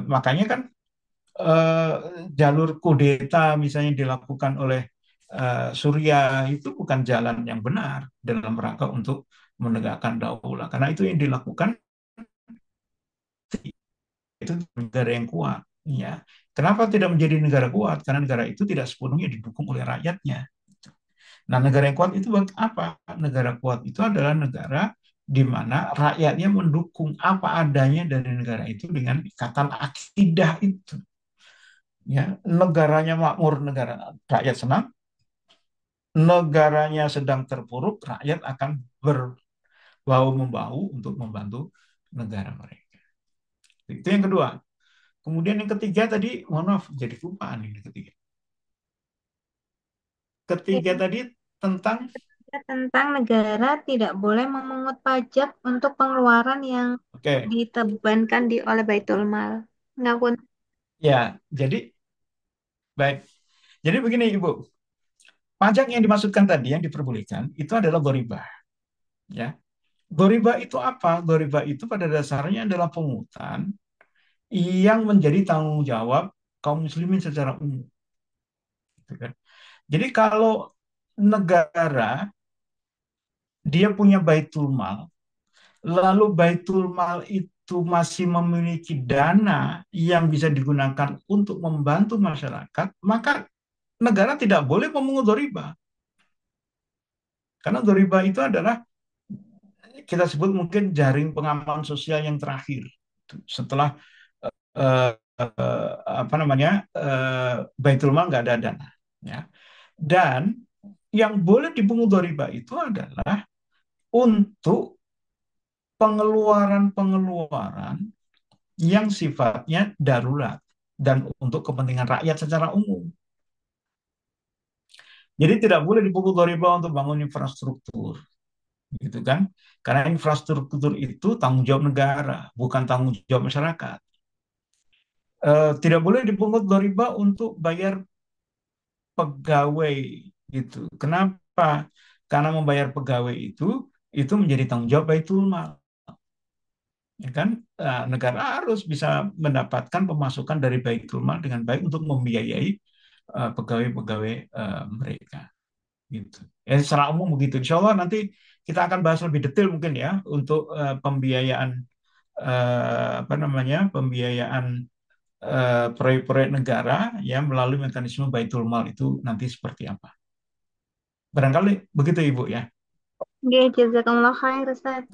makanya kan eh, jalur kudeta misalnya dilakukan oleh Suriah itu bukan jalan yang benar dalam rangka untuk menegakkan daulah, karena itu yang dilakukan itu negara yang kuat. Ya, kenapa tidak menjadi negara kuat? Karena negara itu tidak sepenuhnya didukung oleh rakyatnya. Nah, negara yang kuat itu apa? Negara kuat itu adalah negara di mana rakyatnya mendukung apa adanya dari negara itu dengan ikatan akidah itu. Ya, negaranya makmur, negara rakyat senang, negaranya sedang terpuruk, rakyat akan berbau membahu untuk membantu negara mereka. Itu yang kedua. Kemudian yang ketiga tadi, mohon maaf, jadi kelupaan ini ketiga. Ketiga Iya. tadi tentang Tentang negara tidak boleh memungut pajak untuk pengeluaran yang Oke, ditebankan oleh Baitul Mal. Ngapun. ya, jadi baik. Jadi begini Ibu, pajak yang dimaksudkan tadi yang diperbolehkan itu adalah goribah, ya. Goribah itu apa? Goribah itu pada dasarnya adalah pungutan yang menjadi tanggung jawab kaum muslimin secara umum, gitu kan. Jadi kalau negara dia punya baitul mal, lalu baitul mal itu masih memiliki dana yang bisa digunakan untuk membantu masyarakat, maka negara tidak boleh memungut riba. Karena riba itu adalah kita sebut mungkin jaring pengaman sosial yang terakhir. Setelah eh, apa namanya baitul mal nggak ada dana, ya. Dan yang boleh dipungut riba itu adalah untuk pengeluaran-pengeluaran yang sifatnya darurat dan untuk kepentingan rakyat secara umum. Jadi tidak boleh dipungut riba untuk bangun infrastruktur, gitu kan? Karena infrastruktur itu tanggung jawab negara, bukan tanggung jawab masyarakat. Tidak boleh dipungut riba untuk bayar pegawai, gitu. Kenapa? Karena membayar pegawai itu menjadi tanggung jawab Baitul Mal, ya kan. Negara harus bisa mendapatkan pemasukan dari Baitul Mal dengan baik untuk membiayai pegawai-pegawai mereka, gitu. Ya, secara umum begitu. Insya Allah nanti kita akan bahas lebih detail mungkin ya untuk pembiayaan apa namanya pembiayaan proyek-proyek negara ya melalui mekanisme Baitul Mal itu nanti seperti apa. Barangkali begitu Ibu ya. Oke, jazakumullah khair, Ustaz.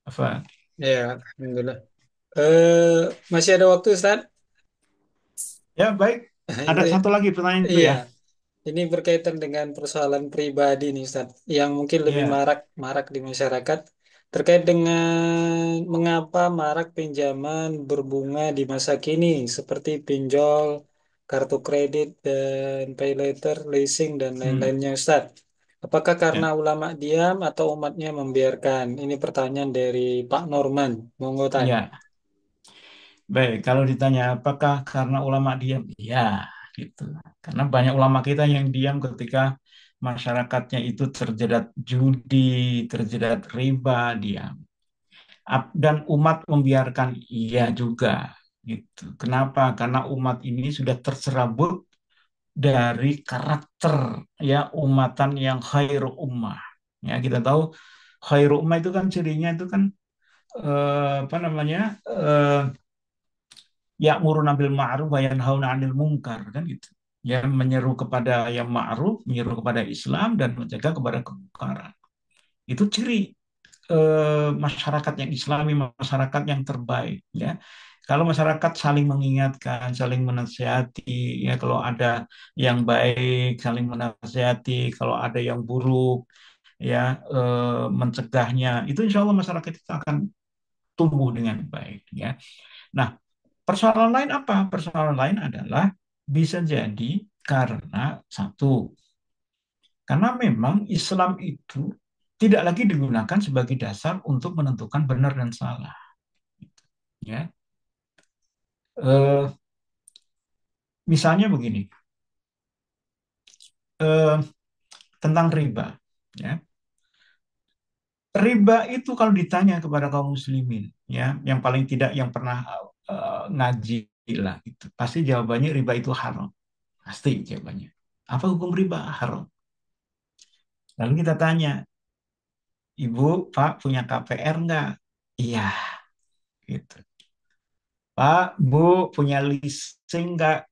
Apa? Ya, alhamdulillah. Masih ada waktu, Ustaz? Ya baik. Ada Ini, satu lagi pertanyaan Ibu iya, ya. ini berkaitan dengan persoalan pribadi nih, Ustaz, yang mungkin lebih Ya, marak di masyarakat terkait dengan mengapa marak pinjaman berbunga di masa kini seperti pinjol, kartu kredit, dan pay later, leasing, dan hmm, lain-lainnya, Ustaz. Apakah karena ya, ulama diam atau umatnya membiarkan? Ini pertanyaan dari Pak Norman. Monggo tanya. ya. Baik, kalau ditanya apakah karena ulama diam? Ya, gitu. Karena banyak ulama kita yang diam ketika masyarakatnya itu terjerat judi, terjerat riba, diam. Dan umat membiarkan, iya juga, gitu. Kenapa? Karena umat ini sudah terserabut dari karakter ya umatan yang khairu ummah. Ya, kita tahu khairu ummah itu kan cirinya itu kan apa namanya? Ya'muruna bil ma'ruf wa yanhauna 'anil munkar kan gitu. Ya, menyeru kepada yang ma'ruf, menyeru kepada Islam dan mencegah kepada kemungkaran. Itu ciri masyarakat yang Islami, masyarakat yang terbaik ya. Kalau masyarakat saling mengingatkan, saling menasihati, ya kalau ada yang baik saling menasihati, kalau ada yang buruk ya mencegahnya, itu insya Allah masyarakat itu akan tumbuh dengan baik ya. Nah, persoalan lain apa? Persoalan lain adalah bisa jadi karena satu, karena memang Islam itu tidak lagi digunakan sebagai dasar untuk menentukan benar dan salah. Ya, misalnya begini, eh, tentang riba. Ya, riba itu kalau ditanya kepada kaum muslimin, ya, yang paling tidak yang pernah ngaji lah, itu pasti jawabannya riba itu haram. Pasti jawabannya. Apa hukum riba? Haram. Lalu kita tanya, Ibu, Pak punya KPR nggak? Iya, gitu. Pak, Bu punya leasing nggak?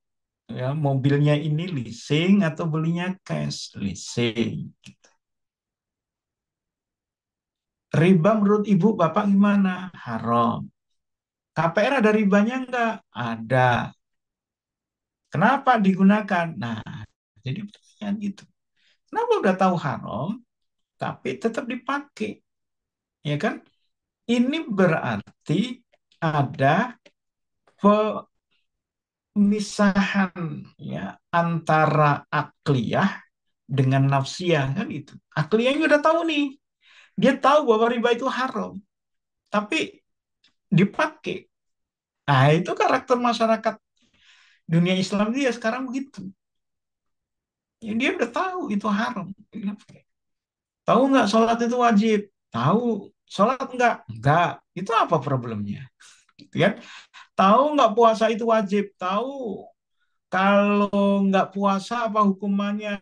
Ya, mobilnya ini leasing atau belinya cash? Leasing. Riba menurut Ibu, Bapak gimana? Haram. KPR ada ribanya nggak? Ada. Kenapa digunakan? Nah, jadi pertanyaan itu. Kenapa udah tahu haram, tapi tetap dipakai? Ya kan? Ini berarti ada pemisahan ya antara akliyah dengan nafsiyah kan itu. Akliyahnya udah tahu nih, dia tahu bahwa riba itu haram, tapi dipakai. Nah, itu karakter masyarakat dunia Islam dia sekarang begitu. Ya, dia udah tahu itu haram. Tahu nggak sholat itu wajib? Tahu. Sholat enggak? Enggak. Itu apa problemnya? Gitu kan? Tahu nggak puasa itu wajib? Tahu. Kalau nggak puasa apa hukumannya?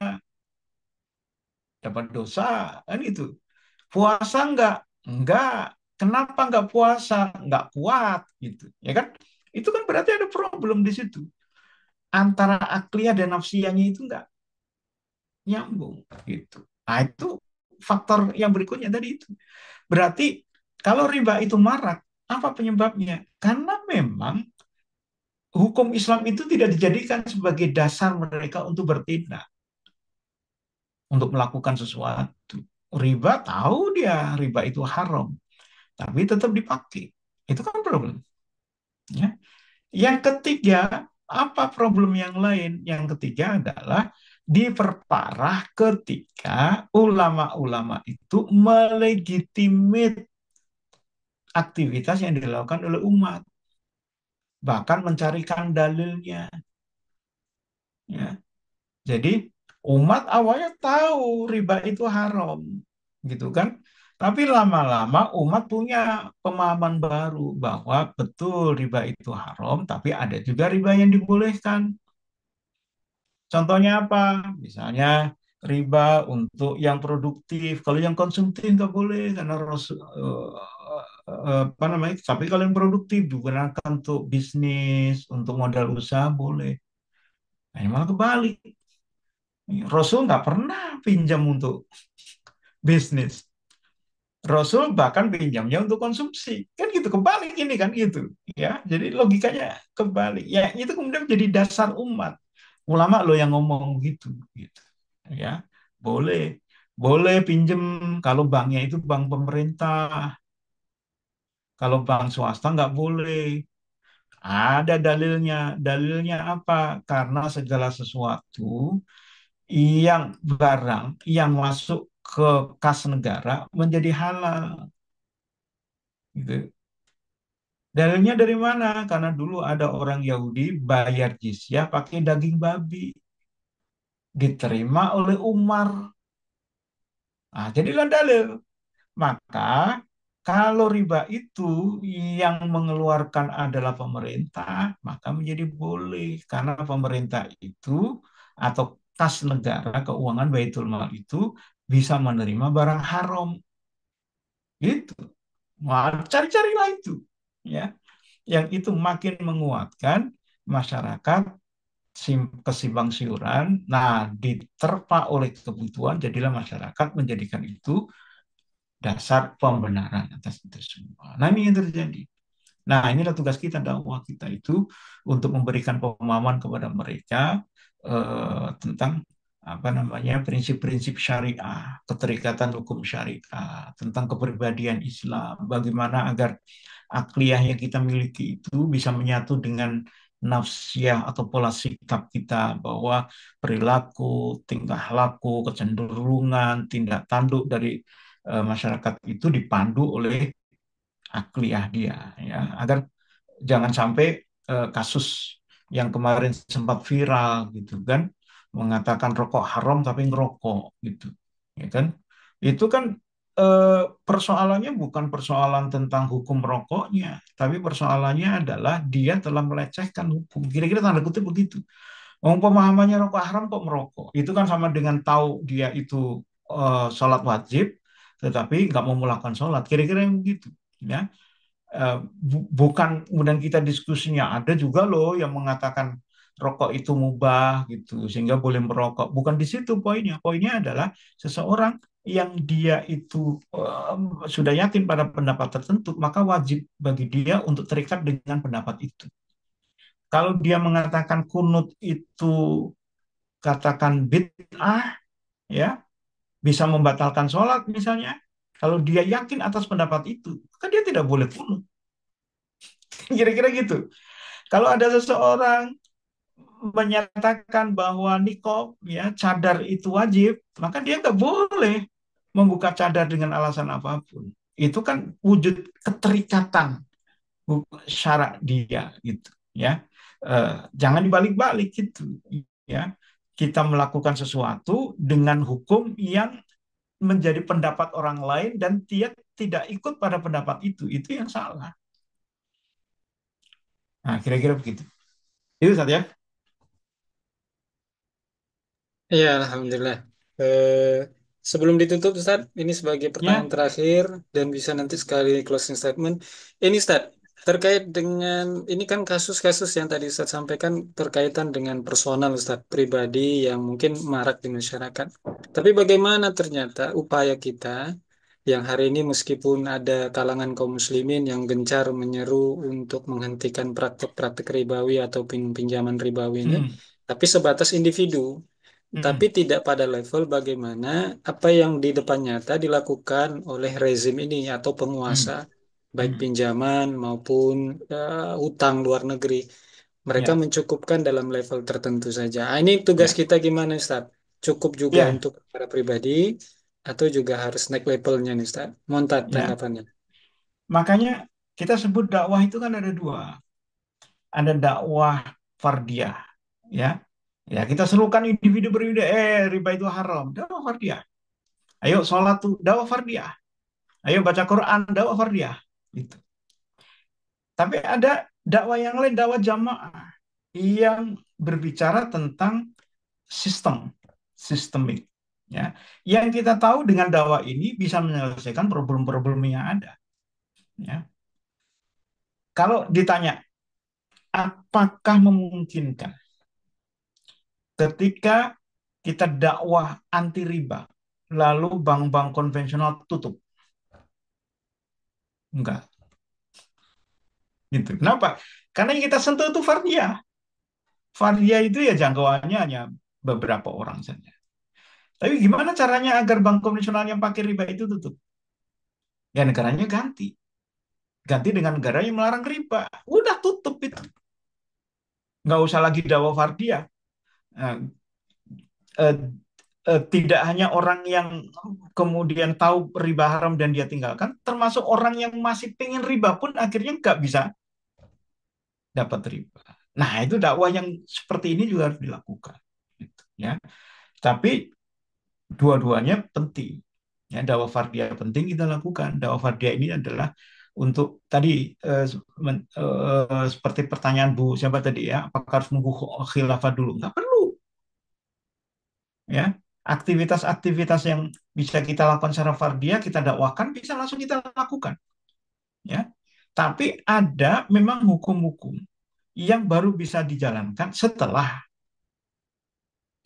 Dapat dosa. Kan itu. Puasa enggak? Enggak. Kenapa nggak puasa? Nggak kuat. Gitu. Ya kan? Itu kan berarti ada problem di situ. Antara akliyah dan nafsiyahnya itu enggak nyambung. Gitu. Nah, itu faktor yang berikutnya tadi itu. Berarti kalau riba itu marak, apa penyebabnya? Karena memang hukum Islam itu tidak dijadikan sebagai dasar mereka untuk bertindak, untuk melakukan sesuatu. Riba tahu dia riba itu haram, tapi tetap dipakai. Itu kan problem. Ya. Yang ketiga, apa problem yang lain? Yang ketiga adalah diperparah ketika ulama-ulama itu melegitimate aktivitas yang dilakukan oleh umat, bahkan mencarikan dalilnya. Ya. Jadi umat awalnya tahu riba itu haram, gitu kan? Tapi lama-lama umat punya pemahaman baru bahwa betul riba itu haram, tapi ada juga riba yang dibolehkan. Contohnya apa? Misalnya riba untuk yang produktif, kalau yang konsumtif nggak boleh karena apa namanya? Tapi kalau yang produktif digunakan untuk bisnis, untuk modal usaha boleh. Nah, ini malah kebalik. Rasul nggak pernah pinjam untuk bisnis. Rasul bahkan pinjamnya untuk konsumsi. Kan gitu, kebalik ini kan gitu. Ya, jadi logikanya kebalik. Ya, itu kemudian menjadi dasar umat. Ulama lo yang ngomong gitu, gitu. Ya, boleh. Boleh pinjem kalau banknya itu bank pemerintah. Kalau bank swasta nggak boleh. Ada dalilnya. Dalilnya apa? Karena segala sesuatu yang barang yang masuk ke kas negara menjadi halal. Gitu. Dalilnya dari mana? Karena dulu ada orang Yahudi bayar jizyah pakai daging babi. Diterima oleh Umar. Nah, jadilah dalil. Maka kalau riba itu yang mengeluarkan adalah pemerintah, maka menjadi boleh. Karena pemerintah itu atau kas negara, keuangan Baitul Mal itu bisa menerima barang haram. Itu. Wah, cari-carilah itu. Ya, yang itu makin menguatkan masyarakat kesimpang siuran. Nah, diterpa oleh kebutuhan, jadilah masyarakat menjadikan itu dasar pembenaran atas itu semua. Nah, ini yang terjadi. Nah, inilah tugas kita, dakwah kita itu untuk memberikan pemahaman kepada mereka tentang apa namanya prinsip-prinsip syariah, keterikatan hukum syariah, tentang kepribadian Islam, bagaimana agar akliyah yang kita miliki itu bisa menyatu dengan nafsiyah atau pola sikap kita bahwa perilaku, tingkah laku, kecenderungan, tindak tanduk dari masyarakat itu dipandu oleh akliyah dia ya agar jangan sampai kasus yang kemarin sempat viral gitu kan mengatakan rokok haram tapi ngerokok gitu ya kan itu kan persoalannya bukan persoalan tentang hukum rokoknya tapi persoalannya adalah dia telah melecehkan hukum kira-kira tanda kutip begitu. Pemahamannya rokok haram kok merokok itu kan sama dengan tahu dia itu sholat wajib tetapi nggak mau melakukan sholat kira-kira yang begitu ya. Bukan kemudian kita diskusinya ada juga loh yang mengatakan rokok itu mubah gitu sehingga boleh merokok bukan di situ poinnya adalah seseorang yang dia itu sudah yakin pada pendapat tertentu maka wajib bagi dia untuk terikat dengan pendapat itu kalau dia mengatakan kunut itu katakan bid'ah ya bisa membatalkan sholat misalnya kalau dia yakin atas pendapat itu maka dia tidak boleh kunut. Kira-kira gitu. Kalau ada seseorang menyatakan bahwa nikob, ya, cadar itu wajib, maka dia nggak boleh membuka cadar dengan alasan apapun. Itu kan wujud keterikatan syarak dia gitu, ya. Eh, jangan dibalik-balik gitu, ya. Kita melakukan sesuatu dengan hukum yang menjadi pendapat orang lain dan dia tidak ikut pada pendapat itu yang salah. Nah, kira-kira begitu. Itu saja. Iya, Alhamdulillah. Eh, Sebelum ditutup, Ustaz, ini sebagai pertanyaan Ya. terakhir dan bisa nanti sekali closing statement. Ini, Ustaz, terkait dengan ini kan kasus-kasus yang tadi Ustaz sampaikan berkaitan dengan personal, Ustaz, pribadi yang mungkin marak di masyarakat. Tapi bagaimana ternyata upaya kita yang hari ini meskipun ada kalangan kaum muslimin yang gencar menyeru untuk menghentikan praktek-praktek ribawi atau pinjaman ribawi ini, Hmm, tapi sebatas individu. Tapi hmm, tidak pada level bagaimana apa yang di depan nyata dilakukan oleh rezim ini atau penguasa, hmm, baik hmm. pinjaman maupun hutang luar negeri. Mereka Ya, mencukupkan dalam level tertentu saja. Ah, ini tugas ya, kita gimana, Ustaz? Cukup juga ya, untuk para pribadi atau juga harus naik levelnya nih, Ustaz? Montat ya. tanggapannya. Makanya kita sebut dakwah itu kan ada dua. Ada dakwah fardiyah, ya. Ya, kita serukan individu berindividu, riba itu haram. Dakwah fardiyah. Ayo sholat tuh, dakwah fardiyah. Ayo baca Quran, dakwah fardiyah. Gitu. Tapi ada dakwah yang lain, dakwah jamaah yang berbicara tentang sistem, sistemik. Ya, yang kita tahu dengan dakwah ini bisa menyelesaikan problem-problem yang ada. Ya, kalau ditanya apakah memungkinkan ketika kita dakwah anti riba, lalu bank-bank konvensional tutup? Enggak, gitu. Kenapa? Karena yang kita sentuh itu Fardia. Fardia itu ya jangkauannya hanya beberapa orang saja. Tapi gimana caranya agar bank konvensional yang pakai riba itu tutup? Ya negaranya ganti. Ganti dengan negara yang melarang riba. Udah tutup itu. Nggak usah lagi dakwah Fardia. Nah, eh, tidak hanya orang yang kemudian tahu riba haram dan dia tinggalkan, termasuk orang yang masih pengen riba pun akhirnya nggak bisa dapat riba. Nah, itu dakwah yang seperti ini juga harus dilakukan. Gitu, ya. Tapi dua-duanya penting. Ya, dakwah fardiyah penting kita lakukan. Dakwah fardiyah ini adalah untuk tadi seperti pertanyaan Bu siapa tadi ya, apakah harus nunggu khilafah dulu? Nggak perlu. Ya, aktivitas-aktivitas yang bisa kita lakukan secara fardiyah kita dakwakan bisa langsung kita lakukan. Ya, tapi ada memang hukum-hukum yang baru bisa dijalankan setelah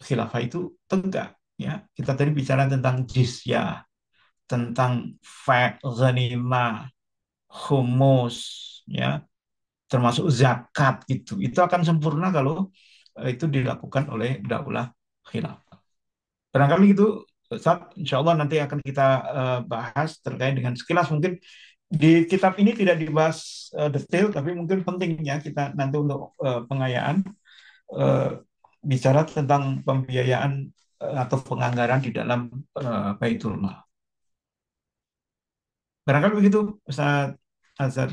khilafah itu tegak. Ya, kita tadi bicara tentang jizyah, tentang fek, ghanimah, humus, ya, termasuk zakat gitu. Itu akan sempurna kalau itu dilakukan oleh daulah khilafah. Barangkali itu, Ustaz, insya Allah nanti akan kita bahas terkait dengan sekilas mungkin di kitab ini tidak dibahas detail, tapi mungkin pentingnya kita nanti untuk pengayaan eh, bicara tentang pembiayaan atau penganggaran di dalam Baitul Mal. Barangkali begitu, Ustaz Azhar.